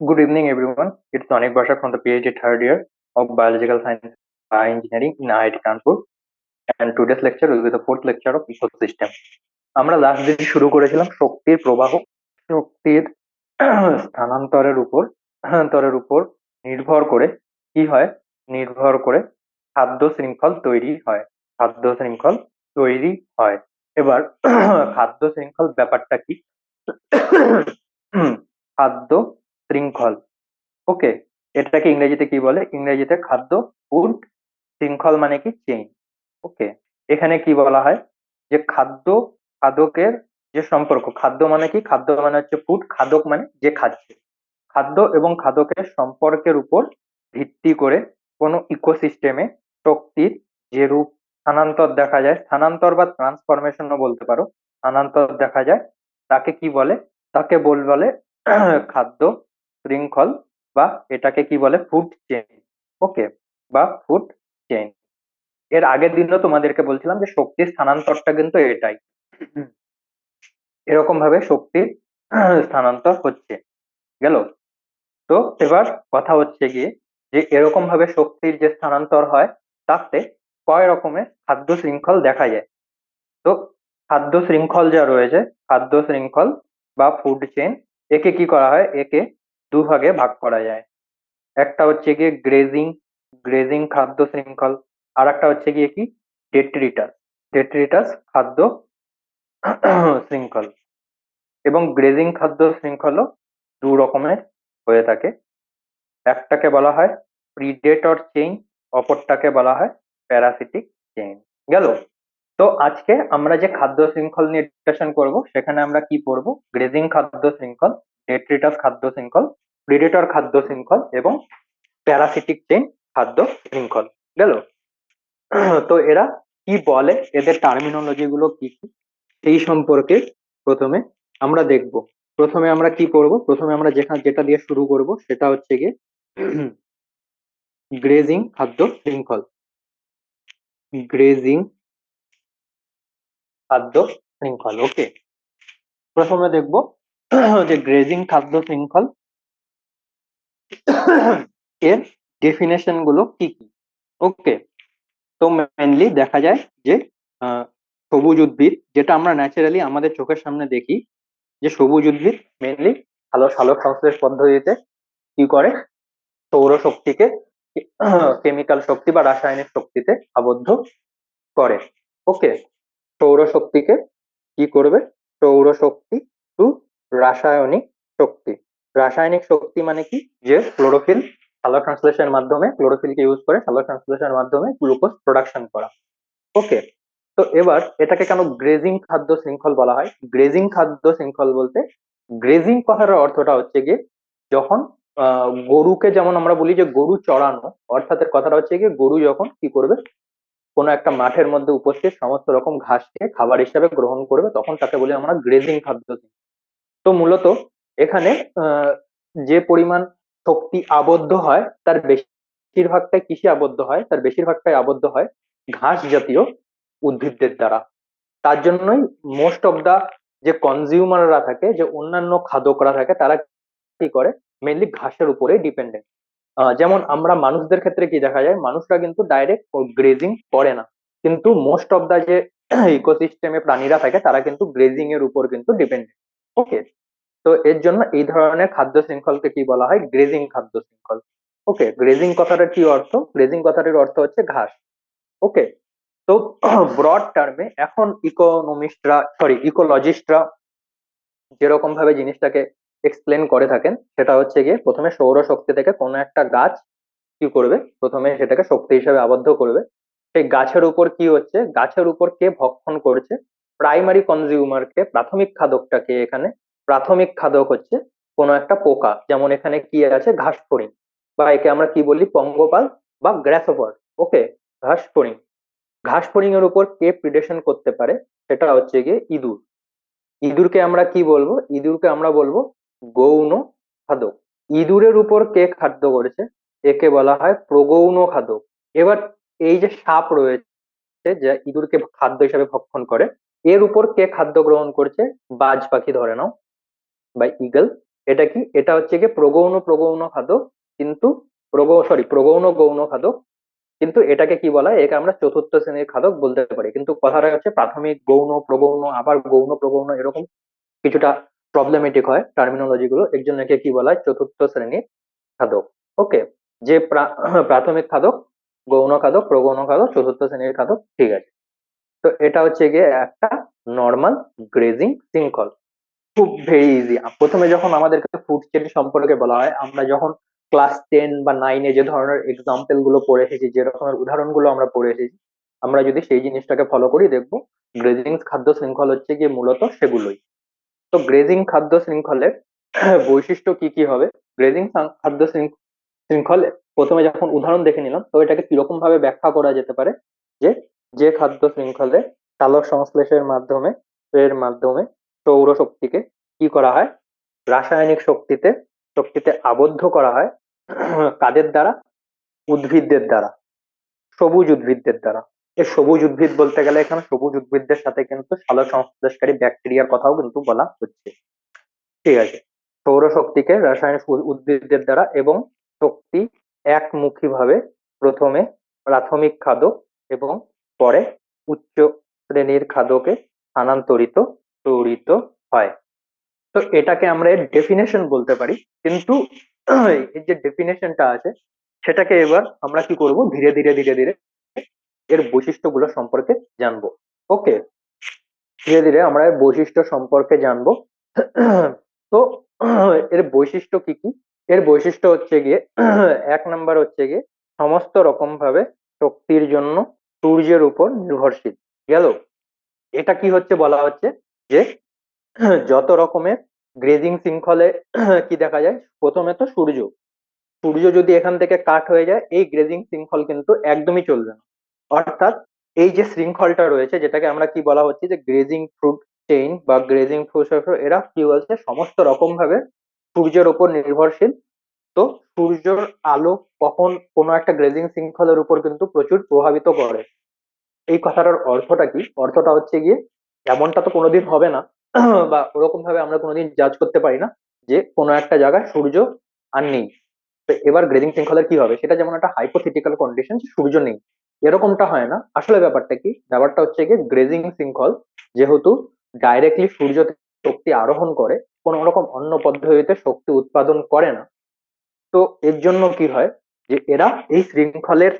Good evening, everyone. It's Anik Bashar from the PhD third year of Biological Science and Engineering in IIT Kanpur. And today's lecture will be the fourth lecture of ecosystem. আমরা last দিন শুরু করেছিলাম শক্তির প্রবাহ, শক্তির স্থানান্তরের উপর নির্ভর করে কি হয়, নির্ভর করে খাদ্য শৃঙ্খল তৈরি হয়। খাদ্য শৃঙ্খল তৈরি হয়। এবার খাদ্য শৃঙ্খল ব্যাপারটা কি? খাদ্য শৃঙ্খল, ওকে, এটাকে ইংরেজিতে কি বলে? ইংরেজিতে খাদ্য, ফুড শৃঙ্খল মানে কি? চেইন। ওকে, এখানে কি বলা হয় যে খাদ্য খাদকের যে সম্পর্ক, খাদ্য মানে কি? খাদ্য মানে হচ্ছে ফুড, খাদক মানে যে খাচ্ছে। খাদ্য এবং খাদকের সম্পর্কের উপর ভিত্তি করে কোনো ইকোসিস্টেমে শক্তির যে রূপ স্থানান্তর দেখা যায়, স্থানান্তর বা ট্রান্সফরমেশনও বলতে পারো, স্থানান্তর দেখা যায়, তাকে কি বলে? তাকে বলে খাদ্য শৃঙ্খল, বা এটাকে কি বলে? Food chain. ওকে, বা ফুড চেইন। এর আগের দিনও তোমাদেরকে বলছিলাম যে শক্তির স্থানান্তরটা কিন্তু এটাই, এরকম ভাবে শক্তির স্থানান্তর হচ্ছে। গেল? তো এবার কথা হচ্ছে গিয়ে যে এরকম ভাবে শক্তির যে স্থানান্তর হয়, তাতে কয় রকমের খাদ্য শৃঙ্খল দেখা যায়। তো খাদ্য শৃঙ্খল যা রয়েছে, খাদ্য শৃঙ্খল বা ফুড চেইন, একে কি করা হয়? একে দুভাগে ভাগ করা যায়। একটা হচ্ছে গিয়ে গ্রেজিং, গ্রেজিং খাদ্য শৃঙ্খল। আর একটা হচ্ছে গিয়ে কি? ডেট্রিটাস, ডেট্রিটাস খাদ্য শৃঙ্খল। এবং গ্রেজিং খাদ্য শৃঙ্খলও দু রকমের হয়ে থাকে। একটাকে বলা হয় প্রিডেটর চেইন, অপরটাকে বলা হয় প্যারাসিটিক চেইন। গেল? তো আজকে আমরা যে খাদ্য শৃঙ্খল নিয়ে ডিসকাশন করব, সেখানে আমরা কি পড়ব? গ্রেজিং খাদ্য শৃঙ্খল, ডেট্রিটাস খাদ্য শৃঙ্খল, প্রিডেটর খাদ্য শৃঙ্খল এবং প্যারাসিটিক চেইন খাদ্য শৃঙ্খল। গেল? তো এরা কি বলে, এদের টার্মিনোলজি গুলো কি কি, সেই সম্পর্কে প্রথমে আমরা দেখব। প্রথমে আমরা কি করব? প্রথমে আমরা যেটা দিয়ে শুরু করব সেটা হচ্ছে গিয়ে গ্রেজিং খাদ্য শৃঙ্খল। গ্রেজিং খাদ্য শৃঙ্খল, ওকে। প্রথমে দেখব যে গ্রেজিং খাদ্য শৃঙ্খল এর ডেফিনেশন গুলো কি কি। ওকে, তো মেনলি দেখা যায় যে আহ, সবুজ উদ্ভিদ, যেটা আমরা ন্যাচারালি আমাদের চোখের সামনে দেখি, যে সবুজ উদ্ভিদ মেনলি সালোক সংশ্লেষ পদ্ধতিতে কি করে? সৌরশক্তিকে কেমিক্যাল শক্তি বা রাসায়নিক শক্তিতে আবদ্ধ করে। ওকে, সৌরশক্তিকে কি করবে? সৌরশক্তি টু রাসায়নিক শক্তি। রাসায়নিক শক্তি মানে কি? যে ক্লোরোফিল, সালোক সংশ্লেষের মাধ্যমে ক্লোরোফিলকে ইউজ করে সালোক সংশ্লেষের মাধ্যমে গ্লুকোজ প্রোডাকশন করা। ওকে, তো এবার এটাকে কেন গ্রেজিং খাদ্য শৃঙ্খল বলা হয়? গ্রেজিং খাদ্য শৃঙ্খল বলতে, গ্রেজিং কথার অর্থটা হচ্ছে গিয়ে যখন গরুকে, যেমন আমরা বলি যে গরু চড়ানো, অর্থাৎ এর কথাটা হচ্ছে গিয়ে গরু যখন কি করবে? কোনো একটা মাঠের মধ্যে উপস্থিত সমস্ত রকম ঘাসকে খাবার হিসেবে গ্রহণ করবে, তখন তাকে বলি আমরা গ্রেজিং খাদ্য শৃঙ্খল। তো মূলত এখানে আহ, যে পরিমাণ শক্তি আবদ্ধ হয় তার বেশিরভাগটাই কৃষি আবদ্ধ হয়, তার বেশিরভাগটাই আবদ্ধ হয় ঘাস জাতীয় উদ্ভিদদের দ্বারা। তার জন্যই মোস্ট অফ দা যে কনজিউমাররা থাকে, যে অন্যান্য খাদকরা থাকে, তারা কি করে? মেনলি ঘাসের উপরে ডিপেন্ডেন্ট। যেমন আমরা মানুষদের ক্ষেত্রে কি দেখা যায়, মানুষরা কিন্তু ডাইরেক্ট গ্রেজিং করে না, কিন্তু মোস্ট অফ দা যে ইকোসিস্টেমে প্রাণীরা থাকে তারা কিন্তু গ্রেজিং এর উপর কিন্তু ডিপেন্ডেন্ট। ওকে, তো এর জন্য এই ধরনের খাদ্য শৃঙ্খলকে কি বলা হয়? গ্রেজিং খাদ্য শৃঙ্খল। ওকে, গ্রেজিং কথাটার কি অর্থ? গ্রেজিং কথাটির অর্থ হচ্ছে ঘাস। ওকে, তো ব্রড টার্মে এখন ইকোনমিস্টরা, সরি ইকোলজিস্টরা যেরকম ভাবে জিনিসটাকে এক্সপ্লেন করে থাকেন, সেটা হচ্ছে গিয়ে প্রথমে সৌরশক্তি থেকে কোনো একটা গাছ কি করবে? প্রথমে সেটাকে শক্তি হিসেবে আবদ্ধ করবে। সেই গাছের উপর কি হচ্ছে? গাছের উপর কে ভক্ষণ করছে? প্রাইমারি কনজিউমার কে, প্রাথমিক খাদকটা কে? এখানে প্রাথমিক খাদক হচ্ছে কোনো একটা পোকা, যেমন এখানে কি আছে? ঘাস ফড়িং, বা একে আমরা কি বলি? পঙ্গপাল বা গ্রাসহপার। ওকে, ঘাস ফড়িং। ঘাস ফড়িং এর উপর কে প্রিডেশন করতে পারে? সেটা হচ্ছে গিয়ে ইঁদুর। ইঁদুরকে আমরা কি বলবো? ইঁদুরকে আমরা বলবো গৌণ খাদক। ইঁদুরের উপর কে খাদ্য করেছে? একে বলা হয় প্রগৌণ খাদক। এবার এই যে সাপ রয়েছে, যে ইঁদুরকে খাদ্য হিসেবে ভক্ষণ করে, এর উপর কে খাদ্য গ্রহণ করছে? বাজ পাখি ধরে নাও, বা ইগল। এটা কি? এটা হচ্ছে গিয়ে প্রগৌণ প্রগৌণ খাদক, কিন্তু প্রগৌণ গৌণ খাদক, কিন্তু এটাকে কি বলা হয়? একে আমরা চতুর্থ শ্রেণীর খাদক বলতে পারি, কিন্তু কথাটা হচ্ছে প্রাথমিক গৌণ প্রগৌণ আবার গৌণ প্রগৌণ এরকম কিছুটা প্রবলেমেটিক হয় টার্মিনোলজি গুলো, এর জন্য একে কি বলা হয়? চতুর্থ শ্রেণীর খাদক। ওকে, যে প্রাথমিক খাদক, গৌণ খাদক, প্রগৌণ খাদক, চতুর্থ শ্রেণীর খাদক, ঠিক আছে। তো এটা হচ্ছে গিয়ে একটা নর্মাল গ্রেজিং শৃঙ্খল, খুব ভেরি ইজি। প্রথমে যখন আমাদেরকে ফুড চেইন সম্পর্কে বলা হয়, আমরা যখন ক্লাস 10 বা 9-এ যে ধরনের এক্সাম্পল গুলো পড়ে এসেছি, যে রকমের উদাহরণগুলো আমরা পড়ে এসেছি, আমরা যদি সেই জিনিসটাকে ফলো করি, দেখবো গ্রেজিং খাদ্য শৃঙ্খল হচ্ছে গিয়ে মূলত সেগুলোই। তো গ্রেজিং খাদ্য শৃঙ্খলের বৈশিষ্ট্য কি কি হবে? গ্রেজিং খাদ্য শৃঙ্খল প্রথমে যখন উদাহরণ দেখে নিলাম, তো এটাকে কিরকম ভাবে ব্যাখ্যা করা যেতে পারে? যে যে খাদ্য শৃঙ্খলে চালক সংশ্লেষের মাধ্যমে সৌরশক্তিকে কি করা হয়? রাসায়নিক শক্তিতে আবদ্ধ করা হয়। কাদের দ্বারা? উদ্ভিদদের দ্বারা, সবুজ উদ্ভিদদের দ্বারা। এই সবুজ উদ্ভিদ বলতে গেলে এখানে সবুজ উদ্ভিদদের সাথে কিন্তু সালোক সংশ্লেষকারী ব্যাকটেরিয়ার কথাও কিন্তু বলা হচ্ছে, ঠিক আছে। সৌরশক্তিকে রাসায়নিক উদ্ভিদদের দ্বারা এবং শক্তি একমুখী ভাবে প্রথমে প্রাথমিক খাদক এবং পরে উচ্চ শ্রেণীর খাদকে স্থানান্তরিত তড়িত হয়। তো এটাকে আমরা এর ডেফিনেশন বলতে পারি, কিন্তু এই যে ডেফিনেশনটা আছে, সেটাকে এবার আমরা কি করব? ধীরে ধীরে ধীরে ধীরে এর বৈশিষ্ট্যগুলো সম্পর্কে জানবো। ওকে, ধীরে ধীরে আমরা এর বৈশিষ্ট্য সম্পর্কে জানবো। তো এর বৈশিষ্ট্য কি কি? এর বৈশিষ্ট্য হচ্ছে গিয়ে এক নাম্বার হচ্ছে গিয়ে সমস্ত রকম ভাবে শক্তির জন্য সূর্যের উপর নির্ভরশীল। গেল? এটা কি হচ্ছে? বলা হচ্ছে যে যত রকমের গ্রেজিং শৃঙ্খলে কি দেখা যায়? প্রথমে তো সূর্য, সূর্য যদি এখান থেকে কাট হয়ে যায়, এই গ্রেজিং শৃঙ্খল কিন্তু একদমই চলবে না। অর্থাৎ এই যে শৃঙ্খলটা রয়েছে, যেটাকে আমরা কি বলা হচ্ছে যে গ্রেজিং ফ্রুট চেইন বা গ্রেজিং ফ্রুট, এরা কি বলছে? সমস্ত রকম ভাবে সূর্যের উপর নির্ভরশীল। তো সূর্যের আলো কখন কোনো একটা গ্রেজিং শৃঙ্খলের উপর কিন্তু প্রচুর প্রভাবিত করে। এই কথাটার অর্থটা কি? অর্থটা হচ্ছে গিয়ে এমনটা তো কোনোদিন হবে না বা ওরকম ভাবে আমরা কোনোদিন জাজ করতে পারি না যে কোনো একটা জায়গায় সূর্য আর নেই। তো এবার গ্রেজিং শৃঙ্খলের কি হবে? সেটা যেমন একটা হাইপোথেটিক্যাল কন্ডিশন, সূর্য নেই, এরকমটা হয় না। আসলে ব্যাপারটা কি? ব্যাপারটা হচ্ছে গিয়ে গ্রেজিং শৃঙ্খল যেহেতু ডাইরেক্টলি সূর্য থেকে শক্তি আরোহণ করে, কোন রকম অন্য পদ্ধতিতে শক্তি উৎপাদন করে না, তো এর জন্য কি হয়? যে এরা এই শৃঙ্খলের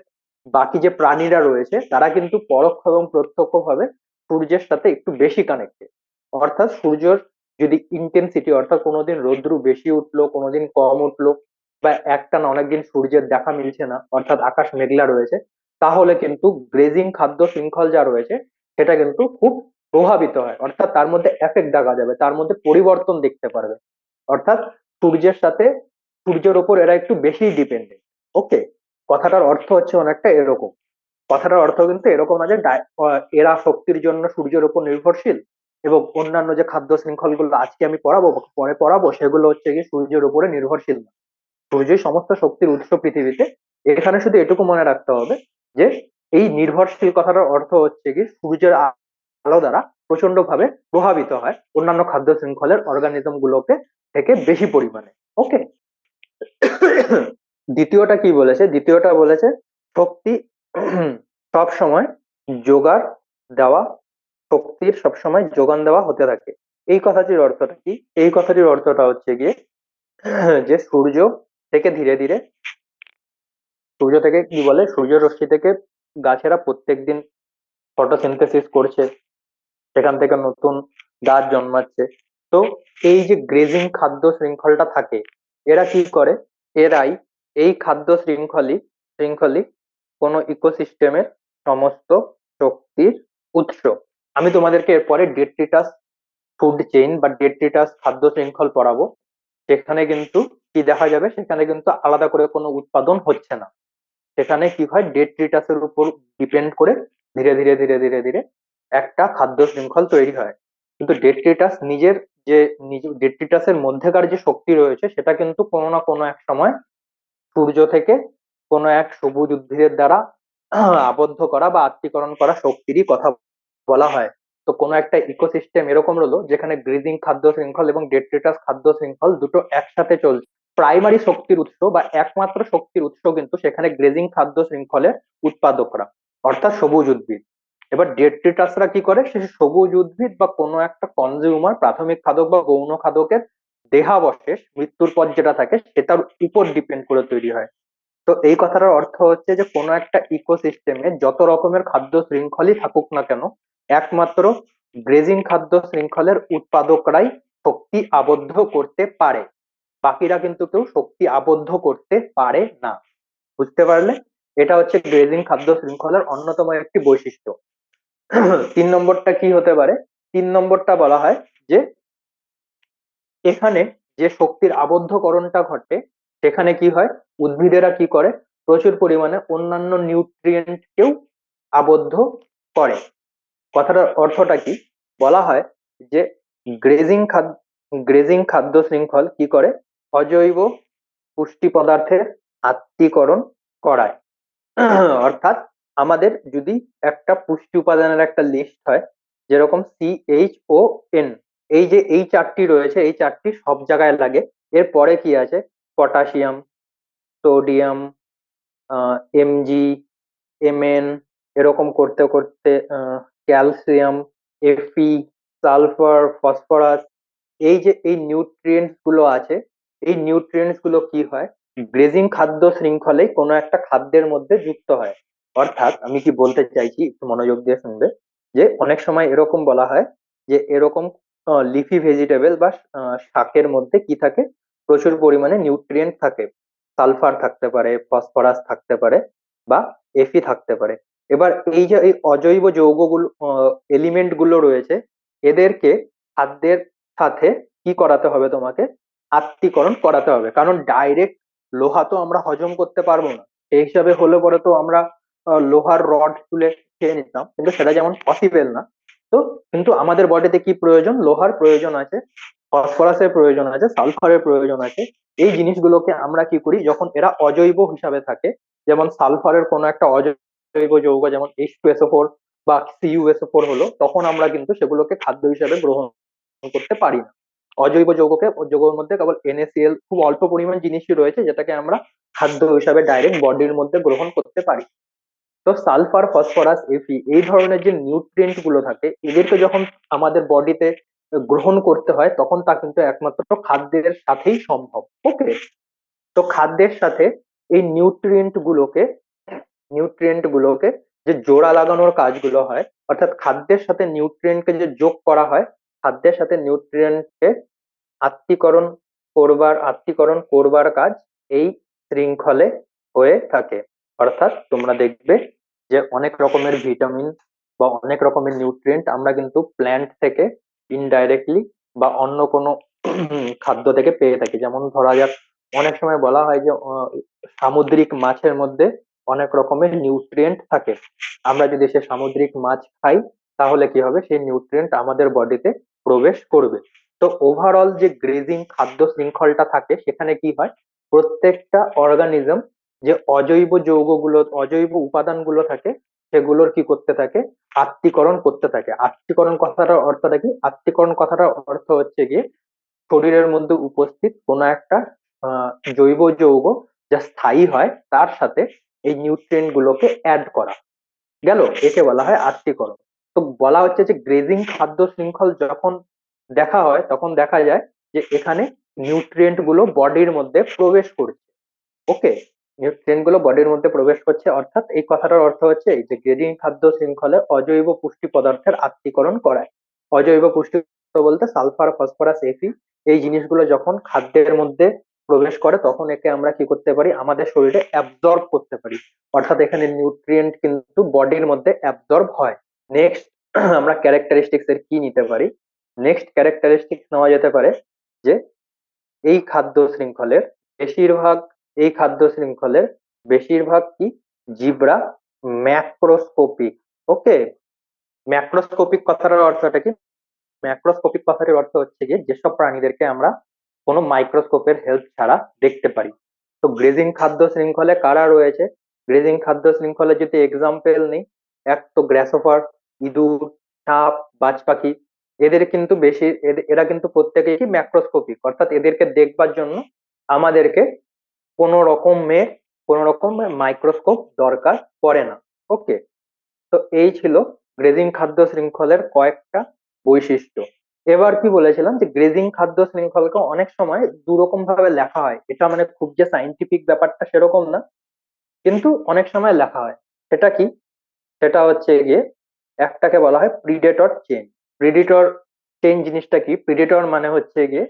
বাকি যে প্রাণীরা রয়েছে, তারা কিন্তু পরোক্ষ এবং প্রত্যক্ষ ভাবে সূর্যের সাথে একটু বেশি কানেক্টেড। অর্থাৎ সূর্যের যদি ইন্টেন্সিটি, অর্থাৎ কোনোদিন রোদ্রু বেশি উঠলো, কোনোদিন কম উঠলো, বা একটানা অনেকদিন সূর্যের দেখা মিলছে না, অর্থাৎ আকাশ মেঘলা রয়েছে, তাহলে কিন্তু গ্রেজিং খাদ্য শৃঙ্খল যা রয়েছে সেটা কিন্তু খুব প্রভাবিত হয়, অর্থাৎ তার মধ্যে এফেক্ট দেখা যাবে, তার মধ্যে পরিবর্তন দেখতে পারবে। অর্থাৎ সূর্যের সাথে, সূর্যের ওপর এরা একটু বেশি ডিপেন্ডেন্ট। ওকে, কথাটার অর্থ হচ্ছে অনেকটা এরকম। কথাটার অর্থ কিন্তু এরকম না যে এরা শক্তির জন্য সূর্যের উপর নির্ভরশীল, এবং অন্যান্য যে খাদ্য শৃঙ্খল গুলো আজকে আমি পড়াবো বা পরে পড়াবো, সেগুলো হচ্ছে গিয়ে সূর্যের উপরে নির্ভরশীল না। সূর্যই সমস্ত শক্তির উৎস পৃথিবীতে। এখানে শুধু এটুকু মনে রাখতে হবে যে এই নির্ভরশীল কথাটার অর্থ হচ্ছে কি সূর্যের আলো দ্বারা প্রচন্ড ভাবে প্রভাবিত হয় অন্যান্য খাদ্য শৃঙ্খলের অর্গানিজম গুলোকে থেকে বেশি পরিমাণে। ওকে, দ্বিতীয়টা কি বলেছে? দ্বিতীয়টা বলেছে শক্তি সব সময় জোগাড় দেওয়া, শক্তির সবসময় যোগান দেওয়া হতে থাকে। এই কথাটির অর্থটা কি? এই কথাটির অর্থটা হচ্ছে গিয়ে যে থেকে ধীরে ধীরে সূর্য থেকে কি বলে, সূর্য রশ্মি থেকে গাছেরা প্রত্যেকদিন ফটোসিনথেসিস করছে, সেখান থেকে নতুন গাছ জন্মাচ্ছে। তো এই যে গ্রেজিং খাদ্য শৃঙ্খলটা থাকে, এরা কি করে? এরাই এই খাদ্য শৃঙ্খলই কোনো ইকোসিস্টেমের সমস্ত শক্তির উৎস। আমি তোমাদেরকে এরপরে ডেট্রিটাস ফুড চেইন বা ডেট্রিটাস খাদ্য শৃঙ্খল পড়াবো, সেখানে কিন্তু কি দেখা যাবে? সেখানে কিন্তু আলাদা করে কোনো উৎপাদন হচ্ছে না, সেখানে কি হয়? ডেট্রিটাসের উপর ডিপেন্ড করে ধীরে ধীরে ধীরে ধীরে ধীরে একটা খাদ্য শৃঙ্খল তৈরি হয়। কিন্তু ডেট্রিটাস নিজের যে ডেট্রিটাসের মধ্যেকার যে শক্তি রয়েছে, সেটা কিন্তু কোনো না কোনো এক সময় সূর্য থেকে কোনো এক সবুজ উদ্ভিদের দ্বারা আবদ্ধ করা বা আত্তীকরণ করা শক্তিরই কথা বলা হয়। তো কোনো একটা ইকোসিস্টেম এরকম হলো যেখানে গ্রেজিং খাদ্য শৃঙ্খল এবং ডেট্রিটাস খাদ্য শৃঙ্খল দুটো একসাথে চলছে। প্রাইমারি শক্তির উৎস বা একমাত্র শক্তির উৎস কিন্তু সেখানে গ্রেজিং খাদ্য শৃঙ্খলের উৎপাদকরা, অর্থাৎ সবুজ উদ্ভিদ। এবার ডেট্রিটাসরা কি করে, সে সবুজ উদ্ভিদ বা কোনো একটা কনজিউমার প্রাথমিক খাদক বা গৌণ খাদকের দেহাবশেষ মৃত্যুর পর যেটা থাকে সেটার উপর ডিপেন্ড করে তৈরি হয়। তো এই কথাটার অর্থ হচ্ছে যে কোনো একটা ইকোসিস্টেমে যত রকমের খাদ্য শৃঙ্খলই থাকুক না কেন, একমাত্র গ্রেজিং খাদ্য শৃঙ্খলের উৎপাদকরাই শক্তি আবদ্ধ করতে পারে, বাকিরা কিন্তু কেউ শক্তি আবদ্ধ করতে পারে না। বুঝতে পারলে? এটা হচ্ছে গ্রেজিং খাদ্য শৃঙ্খলের অন্যতম একটি বৈশিষ্ট্য। 3 নম্বরটা কি হতে পারে? 3 নম্বরটা বলা হয় যে এখানে যে শক্তির আবদ্ধকরণটা ঘটে সেখানে কি হয়, উদ্ভিদেরা কি করে, প্রচুর পরিমাণে অন্যান্য নিউট্রিয়েন্টকেও আবদ্ধ করে। কথাটার অর্থটা কি? বলা হয় যে গ্রেজিং খাদ্য গ্রেজিং খাদ্য শৃঙ্খল কি করে, অজৈব পুষ্টি পদার্থের আত্তীকরণ করায়। অর্থাৎ আমাদের যদি একটা পুষ্টি উপাদানের একটা লিস্ট হয়, যেরকম CHON, এই যে এই চারটি রয়েছে, এই চারটি সব জায়গায় লাগে। এরপরে কি আছে, পটাশিয়াম, সোডিয়াম, Mg, Mn, এরকম করতে করতে ক্যালসিয়াম, Fe, সালফার, ফসফরাস, এই যে এই নিউট্রিয়েন্টস গুলো আছে, এই নিউট্রিয়েন্টস গুলো কি হয়, গ্রেজিং খাদ্য শৃঙ্খলে কোনো একটা খাদ্যের মধ্যে যুক্ত হয়। অর্থাৎ আমি কি বলতে চাইছি, একটু মনোযোগ দিয়ে শুনবে, যে অনেক সময় এরকম বলা হয় যে এরকম লিফি ভেজিটেবল বা শাকের মধ্যে কি থাকে, প্রচুর পরিমাণে নিউট্রিয়েন্ট থাকে, সালফার থাকতে পারে, ফসফরাস থাকতে পারে, বা Fe থাকতে পারে। এবার এই যে এই অজৈব যৌগগুলো, এলিমেন্ট গুলো রয়েছে, এদেরকে খাদ্যের সাথে কি করাতে হবে তোমাকে, আত্তীকরণ করাতে হবে। কারণ ডাইরেক্ট লোহা তো আমরা হজম করতে পারবো না, সেই হিসাবে হলে পরে তো আমরা লোহার রড তুলে খেয়ে নিতাম, কিন্তু সেটা যেমন পসিবল না। তো কিন্তু আমাদের বডিতে কি প্রয়োজন, লোহার প্রয়োজন আছে, ফসফরাসের প্রয়োজন আছে, সালফারের প্রয়োজন আছে। এই জিনিসগুলোকে আমরা কি করি, যখন এরা অজৈব হিসাবে থাকে, যেমন সালফারের কোনো একটা অজৈব যৌগ যেমন H2SO4 বা CuSO4 হলো, তখন আমরা কিন্তু সেগুলোকে খাদ্য হিসাবে গ্রহণ করতে পারি না। অজৈব যৌগের মধ্যে কেবল NaCl খুব অল্প পরিমাণ জিনিসই রয়েছে যেটাকে আমরা খাদ্য হিসাবে ডাইরেক্ট বডির মধ্যে গ্রহণ করতে পারি। তো সালফার, ফসফরাস, Fe, এই ধরনের যে নিউট্রিয়েন্ট গুলো থাকে, এদেরকে যখন আমাদের বডিতে গ্রহণ করতে হয় তখন তা কিন্তু একমাত্র খাদ্যের সাথেই সম্ভব। ওকে, তো খাদ্যের সাথে এই নিউট্রিয়েন্ট গুলোকে যে জোড়া লাগানোর কাজগুলো হয়, অর্থাৎ খাদ্যের সাথে নিউট্রিয়েন্টকে যে যোগ করা হয়, খাদ্যের সাথে নিউট্রিয়েন্টকে আত্তীকরণ করবার কাজ এই শৃঙ্খলে হয়ে থাকে। অর্থাৎ তোমরা দেখবে যে অনেক রকমের ভিটামিন বা অনেক রকমের নিউট্রিয়েন্ট আমরা কিন্তু প্ল্যান্ট থেকে ইনডাইরেক্টলি বা অন্য কোনো খাদ্য থেকে পেয়ে থাকি। যেমন ধরা যাক, অনেক সময় বলা হয় যে সামুদ্রিক মাছের মধ্যে অনেক রকমের নিউট্রিয়েন্ট থাকে, আমরা যদি সে সামুদ্রিক মাছ খাই তাহলে কি হবে, সেই নিউট্রিয়েন্ট আমাদের বডিতে প্রবেশ করবে। তো ওভারঅল যে গ্রেজিং খাদ্য শৃঙ্খলটা থাকে সেখানে কি হয়, প্রত্যেকটা অর্গানিজম যে অজৈব উপাদানগুলো থাকে সেগুলোর কি করতে থাকে, আত্তীকরণ করতে থাকে। আত্তীকরণ কথাটার অর্থটা কি, আত্তীকরণ কথাটার অর্থ হচ্ছে গিয়ে শরীরের মধ্যে উপস্থিত কোনো একটা আহ জৈব যৌগ যা স্থায়ী হয় তার সাথে এই নিউট্রিয়েন্ট গুলোকে অ্যাড করা, গেল, একে বলা হয় আত্তীকরণ। তো বলা হচ্ছে যে গ্রেজিং খাদ্য শৃঙ্খল যখন দেখা হয় তখন দেখা যায় যে এখানে নিউট্রিয়েন্ট গুলো বডির মধ্যে প্রবেশ করছে। ওকে, নিউট্রিয়েন্ট গুলো বডির মধ্যে প্রবেশ করছে, অর্থাৎ এই কথাটার অর্থ হচ্ছে এই যে গ্রেডিং খাদ্য শৃঙ্খলে অজৈব পুষ্টি পদার্থের আত্তীকরণ করায়। অজৈব পুষ্টি বলতে সালফার, ফসফরাস, Fe, এই জিনিসগুলো যখন খাদ্যের মধ্যে প্রবেশ করে তখন একে আমরা কি করতে পারি, আমাদের শরীরে অ্যাবজর্ব করতে পারি। অর্থাৎ এখানে নিউট্রিয়েন্ট কিন্তু বডির মধ্যে অ্যাবজর্ব হয়। নেক্সট আমরা ক্যারেক্টারিস্টিক্স এর কি নিতে পারি, নেক্সট ক্যারেক্টারিস্টিক্স নেওয়া যেতে পারে যে এই খাদ্য শৃঙ্খলের বেশিরভাগ এই খাদ্য শৃঙ্খলের বেশিরভাগ কি, জীবরা ম্যাক্রোস্কোপিক। ওকে, ম্যাক্রোস্কোপিক কথাটার অর্থটা কি, ম্যাক্রোস্কোপিক কথাটির অর্থ হচ্ছে যে যেসব প্রাণীদেরকে আমরা কোনো মাইক্রোস্কোপের হেল্প ছাড়া দেখতে পারি। তো গ্রেজিং খাদ্য শৃঙ্খলে কারা রয়েছে, গ্রেজিং খাদ্য শৃঙ্খলে যদি এক্সাম্পল নেই, এক তো গ্রাসহপার, ইঁদুর, সাপ, বাজ পাখি, এদের কিন্তু বেশি এরা কিন্তু প্রত্যেকেই কি ম্যাক্রোস্কোপিক, অর্থাৎ এদেরকে দেখবার জন্য আমাদেরকে কোনো রকমের কোনো রকম মাইক্রোস্কোপ দরকার পড়ে না। ওকে, তো এই ছিল গ্রেজিং খাদ্য শৃঙ্খলের কয়েকটা বৈশিষ্ট্য। এবার কি বলেছিলাম যে গ্রেজিং খাদ্য শৃঙ্খলকে অনেক সময় দু রকম ভাবে লেখা হয়, এটা মানে খুব যে সাইন্টিফিক ব্যাপারটা সেরকম না, কিন্তু অনেক সময় লেখা হয়। সেটা কি? সেটা হচ্ছে গিয়ে একটাকে বলা হয় প্রিডেটর চেইন। প্রিডেটর চেইন জিনিসটা কি? প্রিডেটর মানে হচ্ছে গিয়ে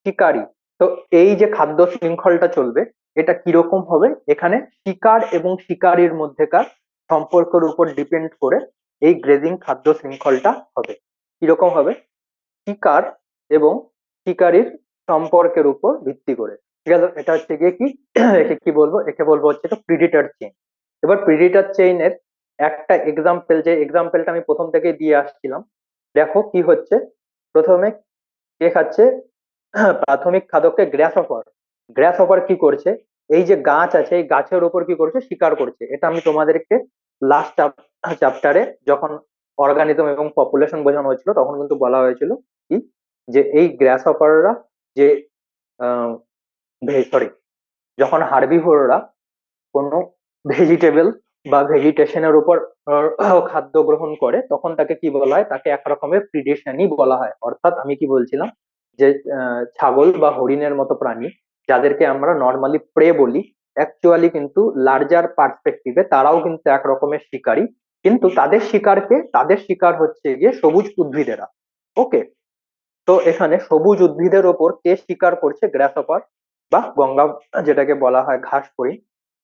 শিকারী। তো এই যে খাদ্য শৃঙ্খলটা চলবে, এটা কিরকম হবে? এখানে শিকার এবং শিকারীর মধ্যেকার সম্পর্কের উপর ডিপেন্ড করে এই গ্রেজিং খাদ্য শৃঙ্খলটা হবে। কিরকম হবে? শিকার এবং শিকারীর সম্পর্কের উপর ভিত্তি করে। ঠিক আছে, এটা হচ্ছে গিয়ে কি একে কি বলবো, একে বলবো হচ্ছে প্রিডিটার চেইন। এবার প্রিডিটার চেইনের একটা এক্সাম্পল, যে এক্সাম্পলটা আমি প্রথম থেকে দিয়ে আসছিলাম, দেখো কি হচ্ছে। প্রথমে কে খাচ্ছে? প্রাথমিক খাদককে গ্রাসহপার। গ্রাসহপার কি করছে? এই যে গাছ আছে, এই গাছের উপর কি করছে? শিকার করছে। এটা আমি তোমাদেরকে লাস্ট চ্যাপ্টারে যখন অর্গানিজম এবং পপুলেশন বোঝানো হয়েছিল তখন কিন্তু বলা হয়েছিল কি, যে এই গ্রাসহপাররা যে সরি, যখন হার্বিভোররা কোনো ভেজিটেবল বা ভেজিটেশনের উপর খাদ্য গ্রহণ করে তখন তাকে কি বলা হয়? তাকে এক রকমের প্রিডেশনই বলা হয়। অর্থাৎ আমি কি বলছিলাম, যে ছাগল বা হরিণের মতো প্রাণী যাদেরকে আমরা নর্মালি প্রে বলি, অ্যাকচুয়ালি কিন্তু লার্জার পার্সপেক্টিভে তারাও কিন্তু এক রকমের শিকারী, কিন্তু তাদের শিকার হচ্ছে গিয়ে সবুজ উদ্ভিদেরা। ওকে, তো এখানে সবুজ উদ্ভিদের ওপর কে শিকার করছে? গ্রাসহপার বা গঙ্গা, যেটাকে বলা হয় ঘাস ফড়িং।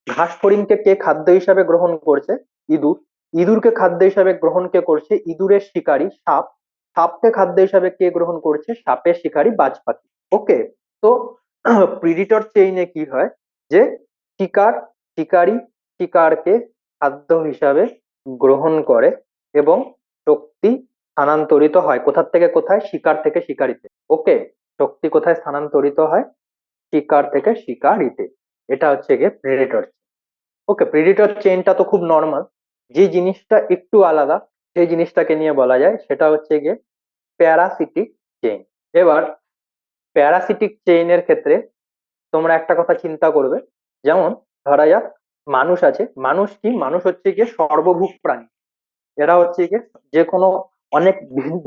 ঘাস ফড়িংকে কে খাদ্য হিসাবে গ্রহণ করছে? ইঁদুর। ইঁদুরকে খাদ্য হিসাবে গ্রহণ কে করছে? ইঁদুরের শিকারী সাপ। সাপকে খাদ্য হিসাবে কে গ্রহণ করছে? সাপের শিকারী বাজ পাখি। ওকে, তো প্রিডিটর চেইনে কি হয়, যে শিকার, শিকারী শিকারকে খাদ্য হিসাবে গ্রহণ করে এবং শক্তি স্থানান্তরিত হয় কোথা থেকে কোথায়? শিকার থেকে শিকারিতে। ওকে, শক্তি কোথায় স্থানান্তরিত হয়? শিকার থেকে শিকারিতে। এটা হচ্ছে গিয়ে প্রেডেটর। ওকে, প্রেডিটর চেইনটা তো খুব নর্মাল। যে জিনিসটা একটু আলাদা সেই জিনিসটাকে নিয়ে বলা যায়, সেটা হচ্ছে গিয়ে প্যারাসিটিক চেইন। এবার প্যারাসিটিক চেইনের ক্ষেত্রে তোমরা একটা কথা চিন্তা করবে, যেমন ধরা যাক মানুষ আছে। মানুষ কি? মানুষ হচ্ছে গিয়ে সর্বভুক প্রাণী। এরা হচ্ছে গিয়ে যে কোনো অনেক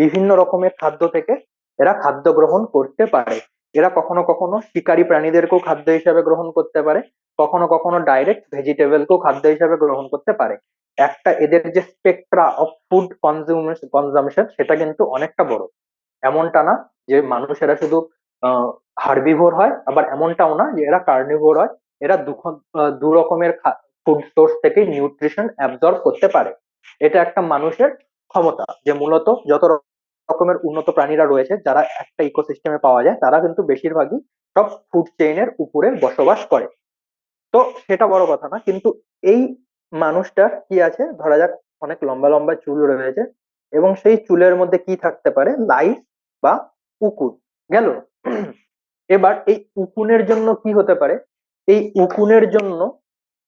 বিভিন্ন রকমের খাদ্য থেকে এরা খাদ্য গ্রহণ করতে পারে। এরা কখনো কখনো শিকারী প্রাণীদেরকেও খাদ্য হিসাবে গ্রহণ করতে পারে, কখনো কখনো ডাইরেক্ট ভেজিটেবলকেও খাদ্য হিসাবে গ্রহণ করতে পারে। একটা এদের যে স্পেকট্রা অফ ফুড কনজামশন সেটা কিন্তু অনেকটা বড়। এমনটা না যে মানুষেরা শুধু হার্বিভোর হয়, আবার এমনটাও না যে এরা কার্নিভোর হয়। এরা দু রকমের ফুড সোর্স থেকে নিউট্রিশন অ্যাবজর্ব করতে পারে। এটা একটা মানুষের ক্ষমতা, যে মূলত যত রকমের উন্নত প্রাণীরা রয়েছে যারা একটা ইকোসিস্টেমে পাওয়া যায় তারা কিন্তু বেশিরভাগই সব ফুড চেইনের উপরে বসবাস করে। তো সেটা বড় কথা না, কিন্তু এই মানুষটার কি আছে? ধরা যাক অনেক লম্বা লম্বা চুল রয়েছে এবং সেই চুলের মধ্যে কি থাকতে পারে? লাইস বা উকুন। গেল। এবার এই উকুনের জন্য কি হতে পারে? এই উকুনের জন্য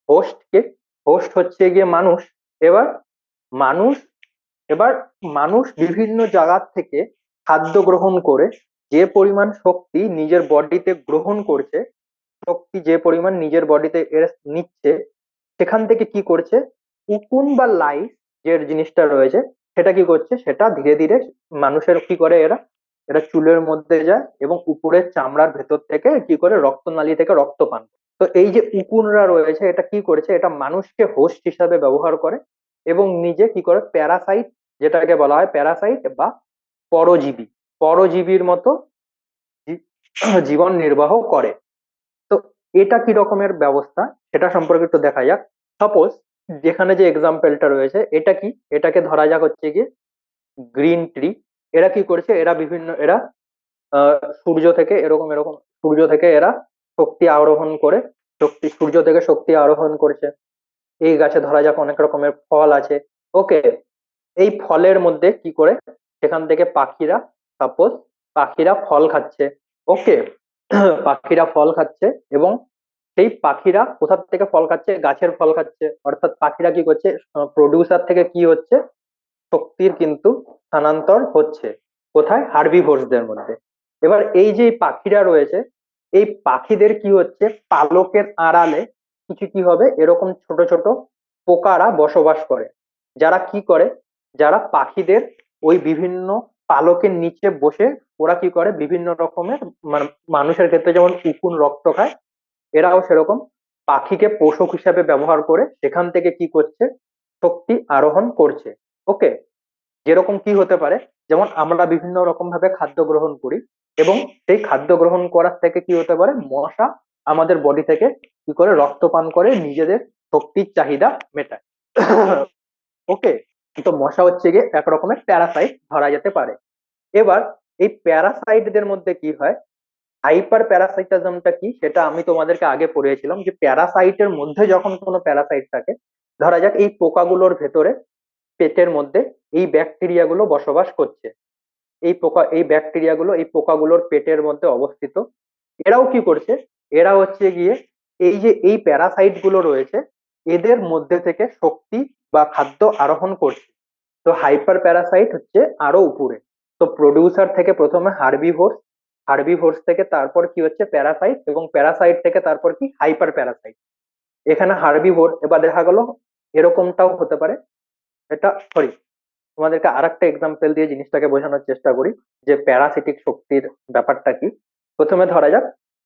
হোস্ট কে? হোস্ট হচ্ছে গিয়ে মানুষ। এবার মানুষ এবার মানুষ বিভিন্ন জায়গা থেকে খাদ্য গ্রহণ করে যে পরিমাণ শক্তি নিজের বডিতে গ্রহণ করছে, শক্তি যে পরিমাণ নিজের বডিতে এরা নিচ্ছে, সেখান থেকে কি করছে? উকুন বা লাইস যে জিনিসটা রয়েছে সেটা কি করছে? সেটা ধীরে ধীরে মানুষের কি করে, এরা এরা চুলের মধ্যে যায় এবং উপরের চামড়ার ভেতর থেকে কি করে? রক্তনালী থেকে রক্ত পান করে। তো এই যে উকুনরা রয়েছে এটা কি করেছে? এটা মানুষকে হোস্ট হিসাবে ব্যবহার করে এবং নিজে কি করে? প্যারাসাইট, যেটাকে বলা হয় প্যারাসাইট বা পরজীবী, পরজীবীর মতো জীবন নির্বাহ করে। তো এটা কি রকমের ব্যবস্থা সেটা সম্পর্কে একটু দেখা যাক। সাপোজ যেখানে যে এক্সাম্পলটা রয়েছে এটা কি? এটাকে ধরা যাক হচ্ছে গিয়ে গ্রিন ট্রি। এরা কি করছে? এরা সূর্য থেকে এরকম এরকম সূর্য থেকে এরা শক্তি আরোহণ করে, সূর্য থেকে শক্তি আরোহণ করছে। এই গাছে ধরা যাক অনেক রকমের ফল আছে। ওকে, এই ফলের মধ্যে কি করে? সেখান থেকে পাখিরা, সাপোজ পাখিরা ফল খাচ্ছে। ওকে, পাখিরা ফল খাচ্ছে এবং সেই পাখিরা কোথা থেকে ফল খাচ্ছে? গাছের ফল খাচ্ছে। অর্থাৎ পাখিরা কি করছে? প্রডিউসার থেকে কি হচ্ছে? শক্তির কিন্তু স্থানান্তর হচ্ছে কোথায়, হার্বিভোরসদের মধ্যে। এবার এই যে পাখিরা রয়েছে, এই পাখিদের কি হচ্ছে, পালকের আড়ালে কিছু কি হবে, এরকম ছোট ছোট পোকারা বসবাস করে, যারা কি করে, যারা পাখিদের ওই বিভিন্ন পালকের নিচে বসে ওরা কি করে, বিভিন্ন রকমের মানুষের ক্ষেত্রে যেমন উকুন রক্ত খায়, এরাও সেরকম পাখিকে পোষক হিসাবে ব্যবহার করে সেখান থেকে কি করছে, শক্তি আরোহণ করছে। ওকে, যেরকম কি হতে পারে, যেমন আমরা বিভিন্ন রকম ভাবে খাদ্য গ্রহণ করি, এবং সেই খাদ্য গ্রহণ করার থেকে কি হতে পারে, মশা আমাদের বডি থেকে কি করে রক্ত পান করে নিজেদের শক্তির চাহিদা মেটায়। ওকে, তো মশা হচ্ছে গিয়ে এক রকমের প্যারাসাইট ধরা যেতে পারে। এবার এই প্যারাসাইটদের মধ্যে কি হয়, হাইপার প্যারাসাইটিজমটা কি সেটা আমি তোমাদেরকে আগে পড়িয়েছিলাম, যে প্যারাসাইটের মধ্যে যখন কোনো প্যারাসাইট থাকে, ধরা যাক এই পোকাগুলোর ভেতরে পেটের মধ্যে এই ব্যাকটেরিয়া গুলো বসবাস করছে, এই পোকা এই ব্যাকটেরিয়া গুলো এই পোকাগুলোর পেটের মধ্যে অবস্থিত, এরাও কি করছে, এরা হচ্ছে গিয়ে এই যে এই প্যারাসাইট গুলো রয়েছে এদের মধ্যে থেকে শক্তি বা খাদ্য আরোহণ করছে। তো হাইপার প্যারাসাইট হচ্ছে আরো উপরে। তো প্রডিউসার থেকে প্রথমে হার্বিভোরস, হার্বিভোরস থেকে তারপর কি হচ্ছে প্যারাসাইট, এবং প্যারাসাইট থেকে তারপর কি হাইপার প্যারাসাইট। এখানে হার্বিভোর, এবার দেখা গেল এরকমটাও হতে পারে, এটা সরি, তোমাদেরকে আর একটা এক্সাম্পল দিয়ে জিনিসটাকে বোঝানোর চেষ্টা করি যে প্যারাসিটিক শক্তির ব্যাপারটা কি। প্রথমে ধরা যাক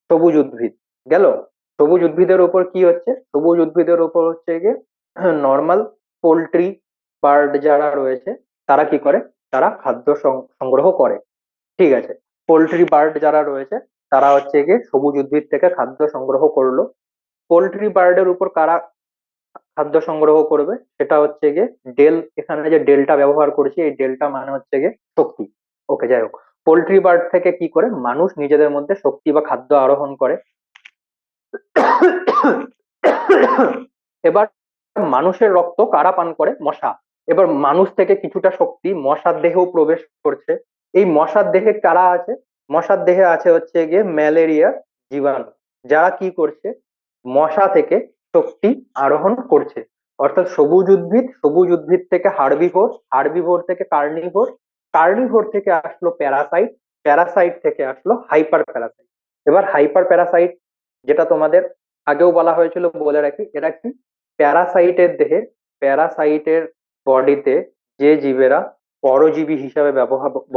সবুজ উদ্ভিদ গেল, সবুজ উদ্ভিদের উপর কি হচ্ছে, সবুজ উদ্ভিদের উপর হচ্ছে গিয়ে নর্মাল পোল্ট্রি বার্ড যারা রয়েছে তারা কি করে, তারা খাদ্য সংগ্রহ করে। ঠিক আছে, পোল্ট্রি বার্ড যারা রয়েছে তারা হচ্ছে গিয়ে সবুজ উদ্ভিদ থেকে খাদ্য সংগ্রহ করলো। পোল্ট্রি বার্ডের উপর কারা খাদ্য সংগ্রহ করবে, সেটা হচ্ছে গিয়ে ডেল, এখানে যে ডেলটা ব্যবহার করেছি এই ডেলটা মানে হচ্ছে গিয়ে শক্তি। ওকে, যাই হোক, পোল্ট্রি বার্ড থেকে কি করে মানুষ নিজেদের মধ্যে শক্তি বা খাদ্য আরোহণ করে। এবার মানুষের রক্ত কারা পান করে, মশা। এবার মানুষ থেকে কিছুটা শক্তি মশার দেহেও প্রবেশ করছে। এই মশার দেহে কারা আছে, মশার দেহে আছে হচ্ছে গিয়ে ম্যালেরিয়া জীবাণু, যারা কি করছে, মশা থেকে শক্তি আরোহণ করছে। অর্থাৎ সবুজ উদ্ভিদ, সবুজ উদ্ভিদ থেকে হার্বিভোর, হার্বিভোর থেকে কার্নিভোর, কার্নিভোর থেকে আসলো প্যারাসাইট, প্যারাসাইট থেকে আসলো হাইপার প্যারাসাইট। এবার হাইপার প্যারাসাইট যেটা তোমাদের আগেও বলা হয়েছিল বলে রাখি, এরা কি, প্যারাসাইটের দেহে, প্যারাসাইটের বডিতে যে জীবেরা পরজীবী হিসাবে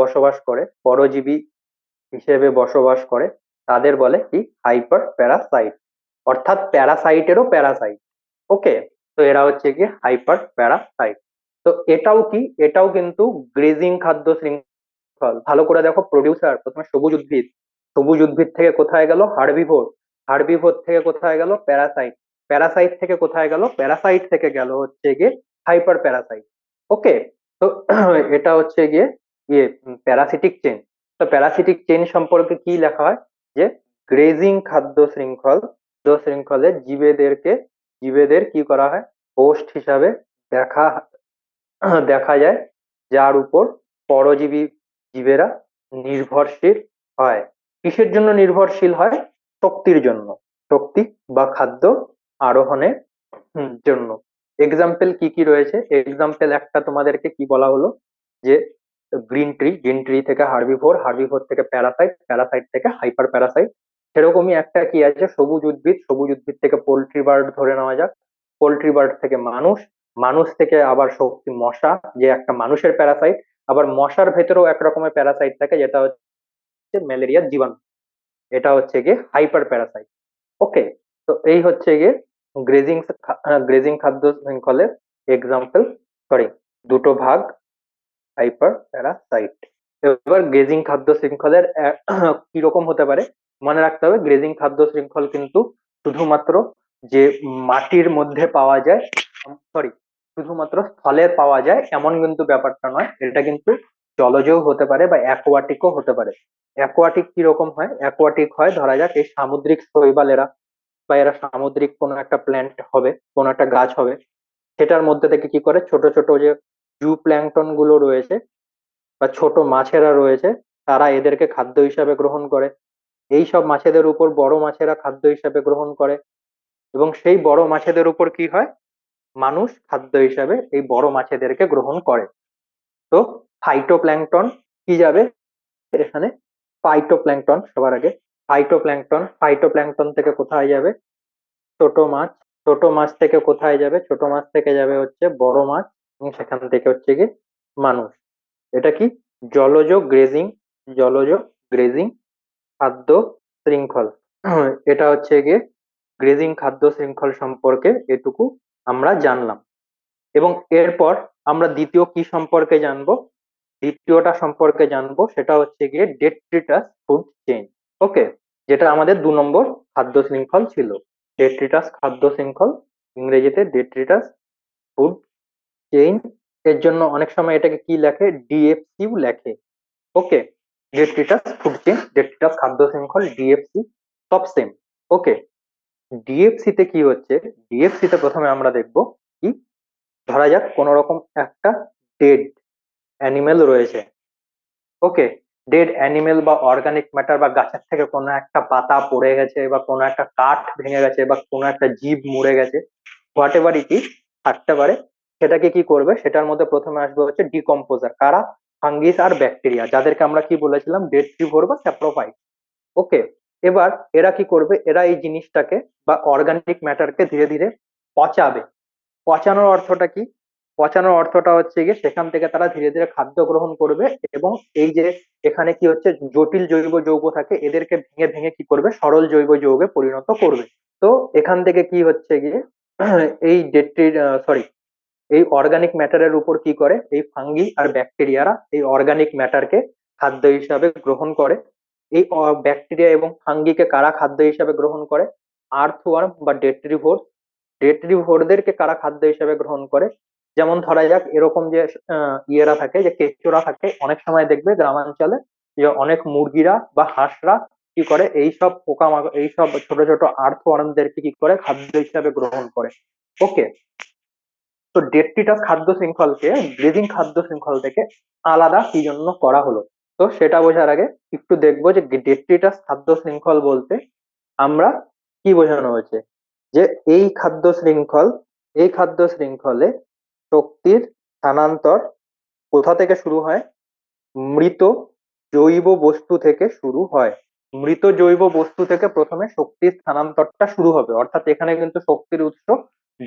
বসবাস করে, পরজীবী হিসেবে বসবাস করে, তাদের বলে কি হাইপার প্যারাসাইট, অর্থাৎ প্যারাসাইটেরও প্যারাসাইট। ওকে, তো এরা হচ্ছে কি হাইপার প্যারাসাইট। তো এটাও কি, এটাও কিন্তু গ্রেজিং খাদ্য শৃঙ্খল। ভালো করে দেখো, প্রডিউসার প্রথমে সবুজ উদ্ভিদ, সবুজ উদ্ভিদ থেকে কোথায় গেল হার্বিভোর, হার্বিভোর থেকে কোথায় গেল প্যারাসাইট, প্যারাসাইট থেকে কোথায় গেল, প্যারাসাইট থেকে গেল হচ্ছে গিয়ে হাইপার প্যারাসাইট। ওকে, তো এটা হচ্ছে গিয়ে ইয়ে প্যারাসিটিক চেন। তো প্যারাসিটিক চেন সম্পর্কে কি লেখা হয়, যে গ্রেজিং খাদ্য শৃঙ্খল, খাদ্য শৃঙ্খলে জীবেদের কি করা হয়, হোস্ট হিসাবে দেখা দেখা যায়, যার উপর পরজীবী জীবেরা নির্ভরশীল হয়। কিসের জন্য নির্ভরশীল হয়, শক্তির জন্য, শক্তি বা খাদ্য আরোহণের জন্য। এক্সাম্পল কি কি রয়েছে, এক্সাম্পল একটা তোমাদেরকে কি বলা হলো, যে গ্রিন ট্রি, গ্রিন ট্রি থেকে হার্বিভোর, হার্বিভোর থেকে প্যারাসাইট, প্যারাসাইট থেকে হাইপার প্যারাসাইট। সেরকমই একটা কি আছে সবুজ উদ্ভিদ, সবুজ উদ্ভিদ থেকে পোল্ট্রি বার্ড ধরে নেওয়া যাক, পোল্ট্রি বার্ড থেকে মানুষ, মানুষ থেকে আবার শক্তি মশা, যে একটা মানুষের প্যারাসাইট। আবার মশার ভেতরেও এক রকমের প্যারাসাইট থাকে যেটা হচ্ছে ম্যালেরিয়া জীবাণু, এটা হচ্ছে গিয়ে হাইপার প্যারাসাইট। ওকে, তো এই হচ্ছে গিয়ে গ্রেজিং, গ্রেজিং খাদ্য শৃঙ্খলের এক্সাম্পল, সরি দুটো ভাগ, হাইপার প্যারাসাইট। এবার গ্রেজিং খাদ্য শৃঙ্খলের কিরকম হতে পারে, মনে রাখতে হবে গ্রেজিং খাদ্য শৃঙ্খল কিন্তু শুধুমাত্র যে মাটির মধ্যে পাওয়া যায়, সরি, শুধুমাত্র স্থলে পাওয়া যায় এমন কিন্তু ব্যাপারটা নয়, এটা কিন্তু জলজও হতে পারে বা অ্যাকোয়াটিকও হতে পারে। অ্যাকোয়াটিক কিরকম হয়, অ্যাকোয়াটিক হয় ধরা যাক এই সামুদ্রিক শৈবালেরা, বা এরা সামুদ্রিক কোনো একটা প্ল্যান্ট হবে, কোনো একটা গাছ হবে, সেটার মধ্যে থেকে কি করে ছোট ছোট যে জু প্ল্যাঙ্কটন গুলো রয়েছে বা ছোট মাছেরা রয়েছে, তারা এদেরকে খাদ্য হিসাবে গ্রহণ করে। এই সব মাছেদের উপর বড় মাছেরা খাদ্য হিসাবে গ্রহণ করে, এবং সেই বড় মাছেদের উপর কি হয়, মানুষ খাদ্য হিসাবে এই বড় মাছেদেরকে গ্রহণ করে। তো ফাইটোপ্ল্যাঙ্কটন কি যাবে এখানে? ফাইটোপ্ল্যাঙ্কটন সবার আগে। ফাইটোপ্ল্যাঙ্কটন থেকে কোথায় যাবে? ছোট মাছ। ছোট মাছ থেকে কোথায় যাবে? ছোট মাছ থেকে যাবে হচ্ছে বড় মাছ, এবং সেখান থেকে হচ্ছে কি মানুষ। এটা কি? জলজ গ্রেজিং। জলজ গ্রেজিং খাদ্য শৃঙ্খল। এটা হচ্ছে গিয়ে গ্রেজিং খাদ্য শৃঙ্খল সম্পর্কে এটুকু আমরা জানলাম। এবং এরপর আমরা দ্বিতীয় কি সম্পর্কে জানবো? দ্বিতীয়টা সম্পর্কে জানবো, সেটা হচ্ছে গিয়ে ডেট্রিটাস ফুড চেইন। ওকে, যেটা আমাদের 2 নম্বর খাদ্য শৃঙ্খল ছিল। ডেট্রিটাস খাদ্য শৃঙ্খল, ইংরেজিতে ডেট্রিটাস ফুড চেইন। এর জন্য অনেক সময় এটাকে কি লেখে? ডিএফসিও লেখে। ওকে, ডেট্রিটাস ফুড চেইন, ডেট্রিটাস খাদ্য শৃঙ্খল, ডিএফসি সব সেম। ওকে, ডিএফসি তে কি হচ্ছে? ডিএফসি তে প্রথমে আমরা দেখবো কি, ধরা যাক কোন রকম একটা ডেড অ্যানিমেল রয়েছে। ওকে, ডেড অ্যানিমেল বা অর্গানিক ম্যাটার বা গাছের থেকে কোনো একটা পাতা পড়ে গেছে বা কোনো একটা কাঠ ভেঙে গেছে বা কোনো একটা জীব মরে গেছে, হোয়াট এভার ইট ইজ থাকতে পারে, সেটাকে কি করবে? সেটার মধ্যে প্রথমে আসবে হচ্ছে ডিকম্পোজার। কারা? ফাঙ্গিস আর ব্যাকটেরিয়া, যাদেরকে আমরা কি বলেছিলাম? ডেট্রিভোর বা স্যাপ্রোফাইট। ওকে, এবার এরা কি করবে? এরা এই জিনিসটাকে বা অর্গানিক ম্যাটারকে ধীরে ধীরে পচাবে। পচানোর অর্থটা কি? পচানোর অর্থটা হচ্ছে গিয়ে সেখান থেকে তারা ধীরে ধীরে খাদ্য গ্রহণ করবে, এবং এই যে এখানে কি হচ্ছে, জটিল জৈব যৌগ থাকে, এদেরকে ভেঙে ভেঙে কি করবে? সরল জৈব যৌগে পরিণত করবে। তো এখান থেকে কি হচ্ছে গিয়ে এই ডেট্রির সরি এই অর্গানিক ম্যাটারের উপর কি করে? এই ফাঙ্গি আর ব্যাকটেরিয়ারা এই অর্গানিক ম্যাটারকে খাদ্য হিসাবে গ্রহণ করে। এই ব্যাকটেরিয়া এবং ফাঙ্গিকে কারা খাদ্য হিসাবে গ্রহণ করে? আর্থওয়ার্ম বা ডেট্রিভোর। ডেট্রিভোরদেরকে কারা খাদ্য হিসাবে গ্রহণ করে? যেমন ধরা যাক এরকম যে ইয়েরা থাকে, যে কেঁচোরা থাকে, অনেক সময় দেখবে গ্রামাঞ্চলে যে অনেক মুরগিরা বা হাঁসরা কি করে? এইসব পোকামাকড়, এইসব ছোট ছোট আর্থওয়ার্মদেরকে কি করে? খাদ্য হিসাবে গ্রহণ করে। ওকে, তো ডেট্রিটাস খাদ্য শৃঙ্খলকে ব্রিদিং খাদ্য শৃঙ্খল থেকে আলাদা কি জন্য করা হলো? তো সেটা বোঝার আগে একটু দেখবো যে ডেট্রিটাস খাদ্য শৃঙ্খল বলতে আমরা কি বোঝানো হয়েছে। যে এই খাদ্য শৃঙ্খল, এই খাদ্য শৃঙ্খলে শক্তির স্থানান্তর কোথা থেকে শুরু হয়? মৃত জৈব বস্তু থেকে শুরু হয়। মৃত জৈব বস্তু থেকে প্রথমে শক্তির স্থানান্তরটা শুরু হবে, অর্থাৎ এখানে কিন্তু শক্তির উৎস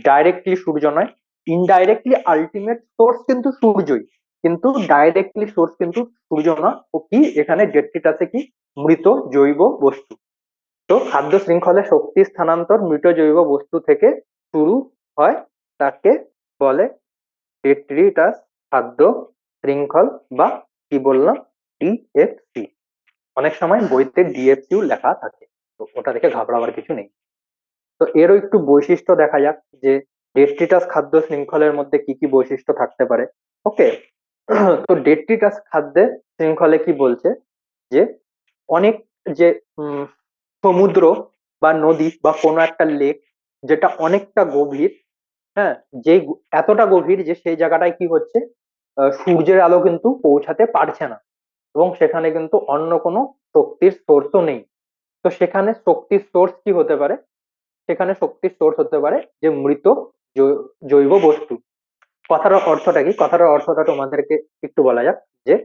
ডাইরেক্টলি সূর্য নয়, ইনডাইরেক্টলি আলটিমেট সোর্স কিন্তু সূর্যই, কিন্তু ডাইরেক্টলি সোর্স কিন্তু সূর্য না। ও কি এখানে ডেট্রিটাসে কি? মৃত জৈব বস্তু। তো খাদ্য শৃঙ্খলে শক্তি স্থানান্তর মৃত জৈব বস্তু থেকে শুরু হয়, তাকে বলে ডেট্রিটাস খাদ্য শৃঙ্খল, বা কি বললাম? ডিএফসি। অনেক সময় বইতে ডিএফসিও লেখা থাকে, তো ওটা দেখে ঘাবড়াবার কিছু নেই। তো এরও একটু বৈশিষ্ট্য দেখা যাক যে ডেট্রিটাস খাদ্য শৃঙ্খলের মধ্যে কি কি বৈশিষ্ট্য থাকতে পারে। ওকে, তো ডেট্রিটাস খাদ্যের শৃঙ্খলে কি বলছে যে অনেক যে সমুদ্র বা নদী বা কোনো একটা লেক, যেটা অনেকটা গভীর, হ্যাঁ, যেই এতটা গভীর যে সেই জায়গাটায় কি হচ্ছে, সূর্যের আলো কিন্তু পৌঁছাতে পারছে না, এবং সেখানে কিন্তু অন্য কোনো শক্তির সোর্সও নেই। তো সেখানে শক্তির সোর্স কি হতে পারে? সেখানে শক্তির সোর্স হতে পারে যে মৃত জৈব বস্তু। কথাটার অর্থটা কি? কথাটার অর্থটা তোমাদেরকে একটু বলা যাক। যে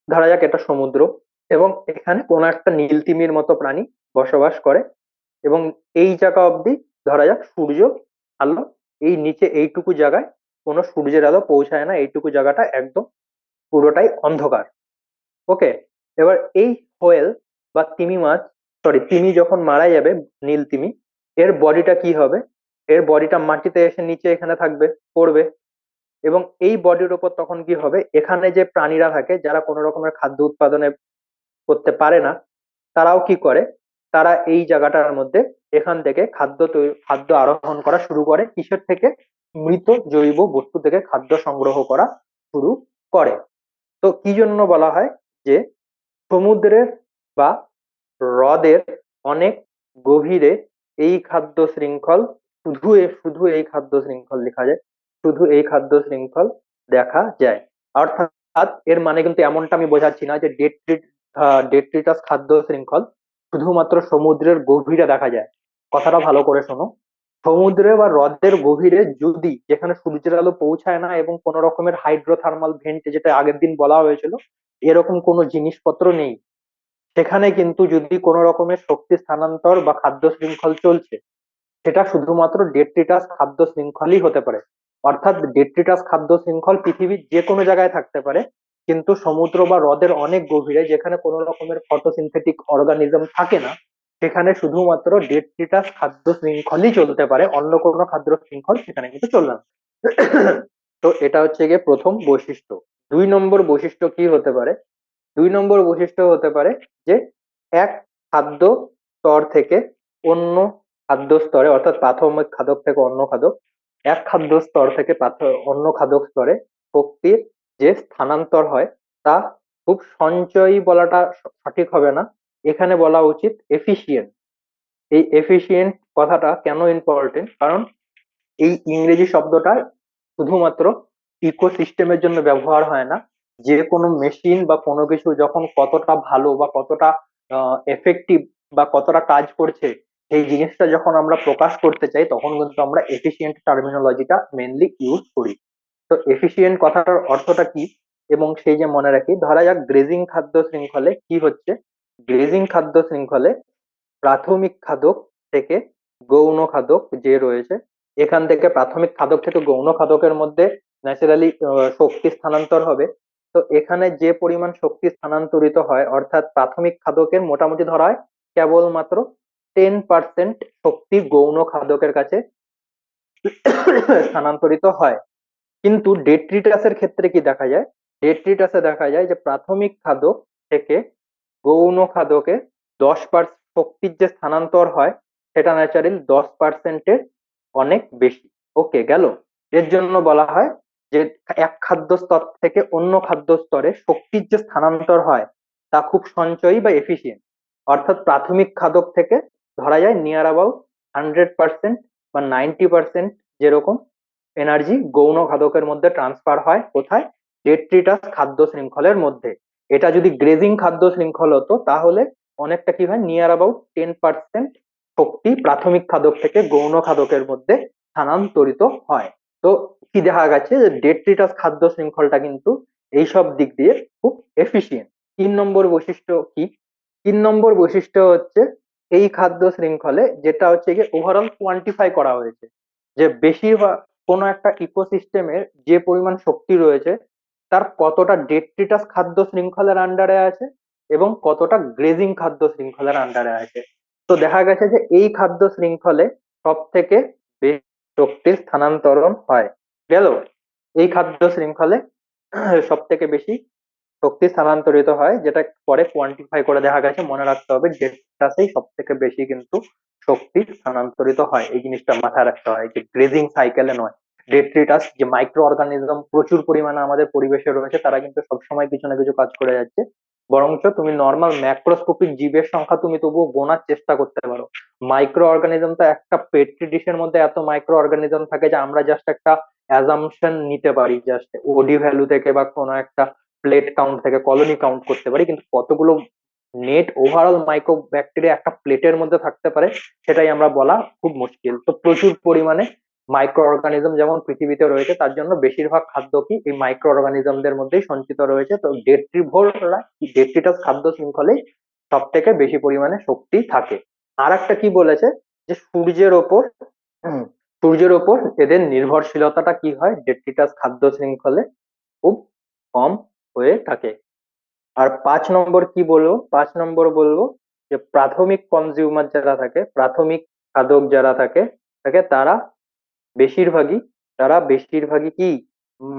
ধরা যাক এটা সমুদ্র, এবং এখানে কোন একটা নীলতিমির মতো প্রাণী বসবাস করে, এবং এই জায়গা অবধি ধরা যাক সূর্য আলো, এই নিচে এইটুকু জায়গায় কোনো সূর্যের আলো পৌঁছায় না, এইটুকু জায়গাটা একদম পুরোটাই অন্ধকার। ওকে, এবার এই হোয়েল বা তিমি মাছ, সরি তিমি যখন মারা যাবে, নীল তিমি, এর বডিটা কি হবে? এর বডিটা মাটিতে এসে নিচে এখানে থাকবে, পড়বে, এবং এই বডির উপর তখন কি হবে? এখানে যে প্রাণীরা থাকে, যারা কোনো রকমের খাদ্য উৎপাদনে করতে পারে না, তারাও কি করে? তারা এই জায়গাটার মধ্যে এখান থেকে খাদ্য আরোহণ করা শুরু করে। কিসের থেকে? মৃত জৈব বস্তু থেকে খাদ্য সংগ্রহ করা শুরু করে। তো কি জন্য বলা হয় যে সমুদ্রের বা হ্রদের অনেক গভীরে এই খাদ্য শৃঙ্খল, শুধু এই খাদ্য শৃঙ্খল লেখা যায়, শুধু এই খাদ্য শৃঙ্খল দেখা যায়। অর্থাৎ এর মানে কিন্তু এমনটা আমি বোঝাচ্ছি না যে ডেট্রিটাস খাদ্য শৃঙ্খল শুধুমাত্র সমুদ্রের গভীরে দেখা যায়। কথাটা ভালো করে শোনো, সমুদ্রে বা হ্রদের গভীরে যদি, যেখানে সূর্যের আলো পৌঁছায় না এবং কোন রকমের হাইড্রোথার্মাল ভেন্ট, যেটা আগের দিন বলা হয়েছিল, এরকম কোনো জিনিসপত্র নেই, সেখানে কিন্তু যদি কোনো রকমের শক্তি স্থানান্তর বা খাদ্য শৃঙ্খল চলছে, সেটা শুধুমাত্র ডেট্রিটাস খাদ্য শৃঙ্খলই হতে পারে। অর্থাৎ ডেট্রিটাস খাদ্য শৃঙ্খল পৃথিবীর যে কোনো জায়গায় থাকতে পারে, কিন্তু সমুদ্র বা হ্রদের অনেক গভীরে, যেখানে কোনো রকমের ফটোসিনথেটিক অর্গানিজম থাকে না, সেখানে শুধুমাত্র ডেট্রিটাস খাদ্য শৃঙ্খলই চলতে পারে, অন্য কোনো খাদ্য শৃঙ্খল সেখানে কিন্তু চলবে না। তো এটা হচ্ছে গিয়ে প্রথম বৈশিষ্ট্য। 2 নম্বর বৈশিষ্ট্য কি হতে পারে? 2 নম্বর বৈশিষ্ট্য হতে পারে যে এক খাদ্য স্তর থেকে অন্য খাদ্য স্তরে, অর্থাৎ প্রাথমিক খাদক থেকে অন্য খাদক, এক খাদ্য স্তর থেকে অন্য খাদক স্তরে শক্তির যে স্থানান্তর হয়, তা খুব সঞ্চয়ী বলাটা সঠিক হবে না, এখানে বলা উচিত এফিসিয়েন্ট। এই এফিসিয়েন্ট কথাটা কেন ইম্পর্টেন্ট? কারণ এই ইংরেজি শব্দটা শুধুমাত্র ইকোসিস্টেমের জন্য ব্যবহার হয় না। যে কোনো মেশিন বা কোনো কিছু যখন কতটা ভালো বা কতটা এফেক্টিভ বা কতটা কাজ করছে, সেই জিনিসটা যখন আমরা প্রকাশ করতে চাই, তখন কিন্তু আমরা এফিসিয়েন্ট টার্মিনোলজিটা মেনলি ইউজ করি। তো এফিসিয়েন্ট কথাটার অর্থটা কি, এবং সেই যে মনে রাখি, ধরা যাক গ্রেজিং খাদ্য শৃঙ্খলে কি হচ্ছে। গ্রেজিং খাদ্য শৃঙ্খলে প্রাথমিক খাদক থেকে গৌণ খাদক যে রয়েছে, এখান থেকে প্রাথমিক খাদক থেকে গৌণ খাদকের মধ্যে ন্যাচারালি শক্তি স্থানান্তর হবে। তো এখানে যে পরিমাণ শক্তি স্থানান্তরিত হয়, অর্থাৎ প্রাথমিক খাদকের মোটামুটি ধরা হয় কেবলমাত্র 10% শক্তি গৌণ খাদকের কাছে স্থানান্তরিত হয়। কিন্তু ডেট্রিটাসের ক্ষেত্রে কি দেখা যায়? ডেট্রিটাসে দেখা যায় যে প্রাথমিক খাদক থেকে গৌণ খাদকে 10% শক্তির যে স্থানান্তর হয়, সেটা ন্যাচারালি 10%-এর অনেক বেশি। ওকে গেল। এর জন্য বলা হয় যে এক খাদ্য স্তর থেকে অন্য খাদ্য স্তরে শক্তির যে স্থানান্তর হয়, তা খুব সঞ্চয়ী বা এফিসিয়েন্ট। অর্থাৎ প্রাথমিক খাদক থেকে ধরা যায় নিয়ার অ্যাবাউট 100% বা 90% যেরকম এনার্জি গৌণ খাদকের মধ্যে ট্রান্সফার হয় কোথায়? ডেট্রিটাস খাদ্য শৃঙ্খলের মধ্যে। এটা যদি গ্রেজিং খাদ্য শৃঙ্খল হতো, তাহলে অনেকটা কি হয়, নিয়ার অ্যাবাউট 10% শক্তি প্রাথমিক খাদক থেকে গৌণ খাদকের মধ্যে স্থানান্তরিত হয়। তো কি দেখা গেছে যে ডেট্রিটাস খাদ্য শৃঙ্খলটা কিন্তু এইসব দিক দিয়ে খুব এফিসিয়েন্ট। 3 নম্বর বৈশিষ্ট্য কি? 3 নম্বর বৈশিষ্ট্য হচ্ছে এই খাদ্য শৃঙ্খলে যেটা হচ্ছে গিয়ে ওভারঅল কোয়ান্টিফাই করা হয়েছে, যে বেশিরভাগ কোনো একটা ইকোসিস্টেমের যে পরিমাণ শক্তি রয়েছে, তার কতটা ডেট্রিটাস খাদ্য শৃঙ্খলের আন্ডারে আছে এবং কতটা গ্রেজিং খাদ্য শৃঙ্খলের আন্ডারে আছে। তো দেখা গেছে যে এই খাদ্য শৃঙ্খলে সব থেকে বেশি শক্তির স্থানান্তরণ হয়। গেল। এই খাদ্য শৃঙ্খলে সব থেকে বেশি শক্তি স্থানান্তরিত হয়, যেটা পরে কোয়ান্টিফাই করে দেখা গেছে, মনে রাখতে হবে ডেটাতেই সব থেকে বেশি কিন্তু শক্তি স্থানান্তরিত হয়। এই জিনিসটা মাথায় রাখতে হয় যে গ্রেজিং সাইকেলে নয়। ডেট্রিটাস যে মাইক্রো অর্গানিজম প্রচুর পরিমাণে আমাদের পরিবেশে রয়েছে, তারা কিন্তু সবসময় কিছু না কিছু কাজ করে যাচ্ছে। বরঞ্চ তুমি নর্মাল ম্যাক্রোস্কোপিক জীবের সংখ্যা তুমি তবুও গোনার চেষ্টা করতে পারো। মাইক্রো অর্গানিজম তো একটা পেট্রি ডিশের মধ্যে এত মাইক্রো অর্গানিজম থাকে যে আমরা জাস্ট একটা অ্যাজাম্পশন নিতে পারি, জাস্ট ওডি ভ্যালু থেকে বা কোনো একটা প্লেট কাউন্ট থেকে কলোনি কাউন্ট করতে পারি, কিন্তু কতগুলো নেট ওভারঅল মাইক্রো ব্যাকটেরিয়া একটা প্লেটের মধ্যে থাকতে পারে, সেটাই আমরা বলা খুব মুশকিল। তো প্রচুর পরিমাণে মাইক্রো অর্গানিজম যেমন পৃথিবীতে রয়েছে, তার জন্য বেশিরভাগ খাদ্য কি এই মাইক্রো অর্গানিজমদের মধ্যেই সঞ্চিত রয়েছে। তো ডেট্রিভোররা, ডেট্রিটাস খাদ্য শৃঙ্খলেই সব থেকে বেশি পরিমাণে শক্তি থাকে। আর একটা কি বলেছে, যে সূর্যের ওপর, হুম, সূর্যের ওপর এদের নির্ভরশীলতাটা কি হয় ডেট্রিটাস খাদ্য শৃঙ্খলে, খুব কম হয়ে থাকে। আর 5 নম্বর কি বলবো? 5 নম্বর বলবো যে প্রাথমিক কনজিউমার যারা থাকে, প্রাথমিক খাদক যারা থাকে থাকে তারা বেশিরভাগই তারা বেশিরভাগই কি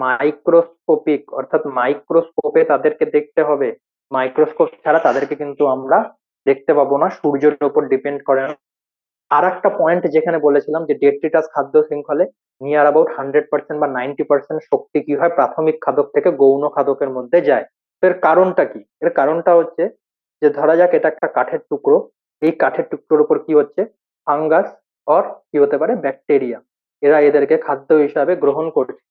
মাইক্রোস্কোপিক, অর্থাৎ মাইক্রোস্কোপে তাদেরকে দেখতে হবে। মাইক্রোস্কোপ ছাড়া তাদেরকে কিন্তু আমরা দেখতে পাবো না, সূর্যের উপর ডিপেন্ড করে না। আর একটা পয়েন্ট যেখানে বলেছিলাম যে ডেট্রিটাস খাদ্য শৃঙ্খলে নিয়ার অ্যাবাউট 100% বা 90% শক্তি কি হয় প্রাথমিক খাদক থেকে গৌণ খাদকের মধ্যে যায়। তো এর কারণটা কি? এর কারণটা হচ্ছে যে ধরা যাক এটা একটা কাঠের টুকরো, এই কাঠের টুকরোর উপর কি হচ্ছে, ফাঙ্গাস অর কি হতে পারে ব্যাকটেরিয়া, এরা এদেরকে খাদ্য হিসাবে গ্রহণ করছে।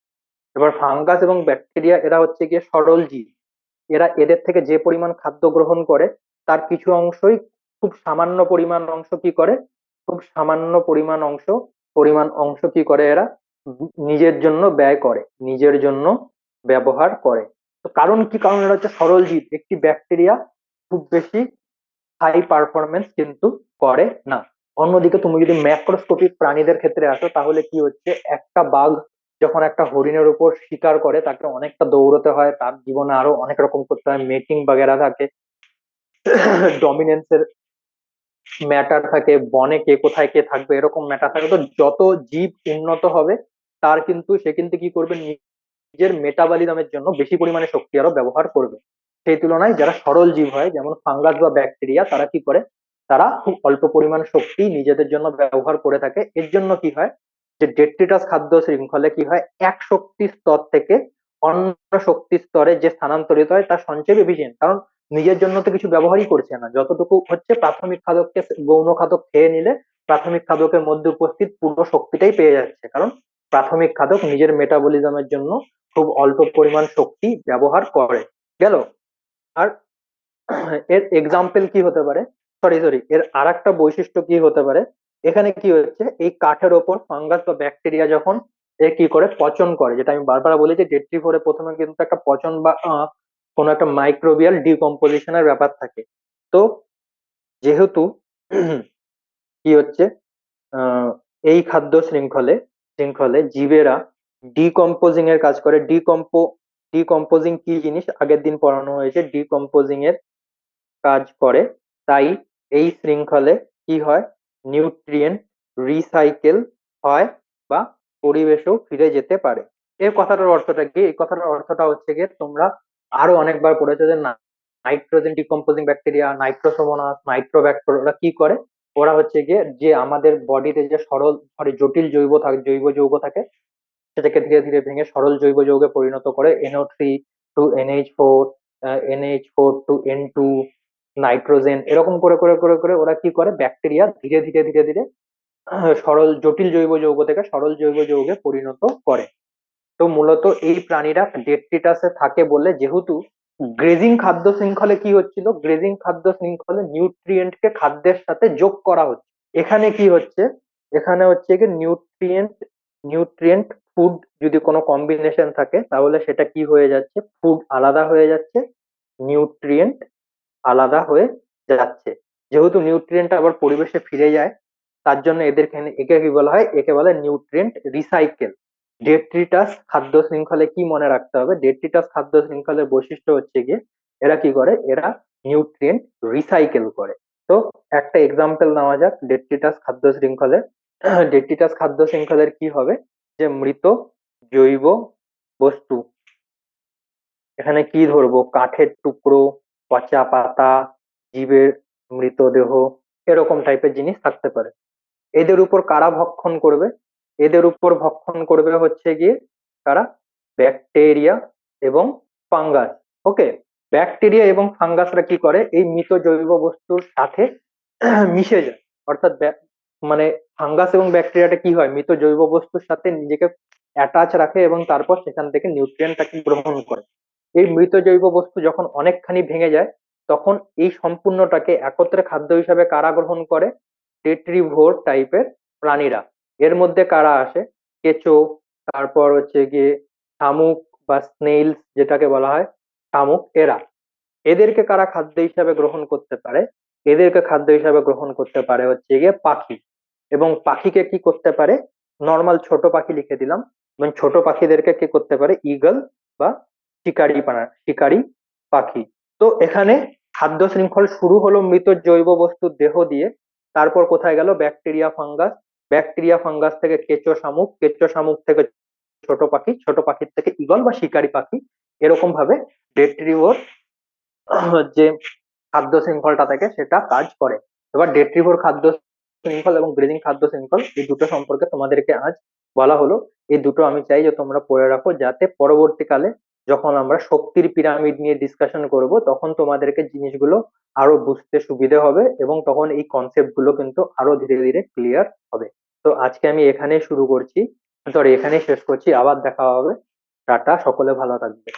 এবার ফাঙ্গাস এবং ব্যাকটেরিয়া এরা হচ্ছে গিয়ে সরল জীব, এরা এদের থেকে যে পরিমাণ খাদ্য গ্রহণ করে, তার কিছু অংশই, খুব সামান্য পরিমাণ অংশ কি করে, খুব সামান্য পরিমাণ অংশ পরিমাণ অংশ কি করে এরা নিজের জন্য ব্যয় করে, নিজের জন্য ব্যবহার করে। তো কারণ কি, কারণ এরা হচ্ছে সরল জীব, একটি ব্যাকটেরিয়া খুব বেশি হাই পারফরমেন্স কিন্তু করে না। অন্যদিকে তুমি যদি ম্যাক্রোস্কোপিক প্রাণীদের ক্ষেত্রে আসো, তাহলে কি হচ্ছে, একটা বাঘ যখন একটা হরিণের উপর শিকার করে, তাকে অনেকটা দৌড়তে হয়, তার জীবনে আরো অনেক রকম করতে হয়, মেটিং বাগেরা থাকে, ডমিনেন্সের ম্যাটার থাকে, বনে কে কোথায় কে থাকবে এরকম ম্যাটার থাকে। তো যত জীব উন্নত হবে, তার কিন্তু সে কিন্তু কি করবে, নিজের মেটাবলিজমের জন্য বেশি পরিমাণে শক্তি আরো ব্যবহার করবে। সেই তুলনায় যারা সরল জীব হয়, যেমন ফাঙ্গাস বা ব্যাকটেরিয়া, তারা কি করে, তারা খুব অল্প পরিমাণ শক্তি নিজেদের জন্য ব্যবহার করে থাকে। এর জন্য কি হয়, যে ডেট্রিটাস খাদ্য শৃঙ্খলে কি হয়, এক শক্তি স্তর থেকে অন্য শক্তি স্তরে যে স্থানান্তরিত হয় তার সঞ্চয় এফিসিয়েন্ট, কারণ নিজের জন্য তো কিছু ব্যবহারই করছে না, যতটুকু হচ্ছে প্রাথমিক খাদককে, গৌণ খাদক খেয়ে নিলে প্রাথমিক খাদকের মধ্যে উপস্থিত পুরো শক্তিটাই পেয়ে যাচ্ছে, কারণ প্রাথমিক খাদক নিজের মেটাবলিজমের জন্য খুব অল্প পরিমাণ শক্তি ব্যবহার করে। গেল। আর এর এক্সাম্পল কি হতে পারে, সরি এর আর একটা বৈশিষ্ট্য কি হতে পারে, এখানে কি হচ্ছে, এই কাঠের ওপর ফাঙ্গাস বা ব্যাকটেরিয়া যখন এ কি করে পচন করে, যেটা আমি বারবার বলি যে ডেট্রিফোরে প্রথমে কিন্তু একটা পচন বা কোনো একটা মাইক্রোবিয়াল ডিকম্পোজিশনের ব্যাপার থাকে। তো যেহেতু কি হচ্ছে, আহ, এই খাদ্য শৃঙ্খলে শৃঙ্খলে জীবেরা ডিকম্পোজিং এর কাজ করে। ডিকম্পোজিং কি জিনিস আগের দিন পড়ানো হয়েছে, ডিকম্পোজিং এর কাজ করে। তাই এই শৃঙ্খলে কি হয়, নিউট্রিয়েন্ট রিসাইকেল হয় বা পরিবেশেও ফিরে যেতে পারে। এই কথাটার অর্থটা কি, এই কথাটার অর্থটা হচ্ছে গিয়ে তোমরা আরো অনেকবার পড়েছো যে নাইট্রোজেন ডিকম্পোজিং ব্যাকটেরিয়া, নাইট্রোসোমোনাস, নাইট্রোব্যাক্টর, ওরা কি করে, ওরা হচ্ছে গিয়ে যে আমাদের বডিতে যে জটিল জৈব যৌগ থাকে, সেটাকে ধীরে ধীরে ভেঙে সরল জৈব যৌগে পরিণত করে, NO3 two NH4, NH4 two N2, nitrogen, এরকম করে করে করে করে ওরা কি করে, ব্যাকটেরিয়া ধীরে ধীরে ধীরে ধীরে সরল জটিল জৈব যৌগ থেকে সরল জৈব যৌগে পরিণত করে। তো মূলত এই প্রাণীরা ডেট্রিটাসে থাকে বলে, যেহেতু গ্রেজিং খাদ্য শৃঙ্খলে কি হচ্ছিল, গ্রেজিং খাদ্য শৃঙ্খলে নিউট্রিয়েন্টকে খাদ্যের সাথে যোগ করা হচ্ছে। এখানে কি হচ্ছে, এখানে হচ্ছে কি নিউট্রিয়েন্ট নিউট্রিয়েন্ট ফুড যদি কোনো কম্বিনেশন থাকে, তাহলে সেটা কি হয়ে যাচ্ছে, ফুড আলাদা হয়ে যাচ্ছে, নিউট্রিয়েন্ট আলাদা হয়ে যাচ্ছে। যেহেতু নিউট্রিয়েন্ট আবার পরিবেশে ফিরে যায়, তার জন্য একে কি বলা হয়, একে বলে নিউট্রিয়েন্ট রিসাইকেল। ডেট্রিটাস খাদ্য শৃঙ্খলে কি মনে রাখতে হবে, ডেট্রিটাস খাদ্য শৃঙ্খলের বৈশিষ্ট্য হচ্ছে গিয়ে এরা কি করে, এরা নিউট্রিয়েন্ট রিসাইকেল করে। তো একটা এক্সাম্পল নেওয়া যাক ডেট্রিটাস খাদ্য শৃঙ্খলের। ডেট্রিটাস খাদ্য শৃঙ্খলের কি হবে, যে মৃত জৈব বস্তু, এখানে কি ধরবো, কাঠের টুকরো, পচা পাতা, জীবের মৃতদেহ, এরকম টাইপের জিনিস থাকতে পারে। এদের উপর কারা ভক্ষণ করবে, এদের উপর ভক্ষণ করবে হচ্ছে গিয়ে কারা, ব্যাকটেরিয়া এবং ফাঙ্গাস। ওকে, ব্যাকটেরিয়া এবং ফাঙ্গাসরা কি করে, এই মৃত জৈব বস্তুর সাথে মিশে যায়, অর্থাৎ মানে ফাঙ্গাস এবং ব্যাকটেরিয়াটা কি হয়, মৃত জৈব বস্তুর সাথে নিজেকে অ্যাটাচ রাখে এবং তারপর সেখান থেকে নিউট্রিয়েন্টটাকে গ্রহণ করে। এই মৃত জৈব বস্তু যখন অনেকখানি ভেঙে যায়, তখন এই সম্পূর্ণটাকে একত্রে খাদ্য হিসাবে কারা গ্রহণ করে, টেট্রিভোর টাইপের প্রাণীরা। এর মধ্যে কারা আসে, কেঁচো, তারপর হচ্ছে গিয়ে শামুক বা স্নেইলস যেটাকে বলা হয়, শামুক, এরা। এদেরকে কারা খাদ্য হিসাবে গ্রহণ করতে পারে, এদেরকে খাদ্য হিসাবে গ্রহণ করতে পারে হচ্ছে গিয়ে পাখি। এবং পাখিকে কি করতে পারে, নর্মাল ছোট পাখি লিখে দিলাম, এবং ছোট পাখিদেরকে কি করতে পারে, ঈগল বা শিকারী পাখি। তো এখানে খাদ্য শৃঙ্খল শুরু হলো মৃত জৈব বস্তুর দেহ দিয়ে, তারপর কোথায় গেল, ব্যাকটেরিয়া ফাঙ্গাস, ব্যাকটেরিয়া ফাঙ্গাস থেকে কেঁচো শামুক, কেঁচো শামুক থেকে ছোট পাখি, ছোট পাখির থেকে ঈগল বা শিকারী পাখি। এরকম ভাবে ডেট্রিভোর যে খাদ্য শৃঙ্খলটা থাকে সেটা কাজ করে। এবার ডেট্রিভোর খাদ্য শৃঙ্খল এবং গ্রেজিং খাদ্য শৃঙ্খল, এই দুটো সম্পর্কে তোমাদেরকে আজ বলা হলো। এই দুটো আমি চাই যে তোমরা পড়ে রাখো, যাতে পরবর্তীকালে যখন আমরা শক্তির পিরামিড নিয়ে ডিসকাশন করব, তখন তোমাদেরকে জিনিসগুলো আরো বুঝতে সুবিধা হবে এবং তখন এই কনসেপ্ট গুলো কিন্তু আরো ধীরে ধীরে ক্লিয়ার হবে। তো আজকে আমি এখানেই শুরু করছি, সরি এখানেই শেষ করছি, আবার দেখা হবে। টাটা, সকলে ভালো থাকবে।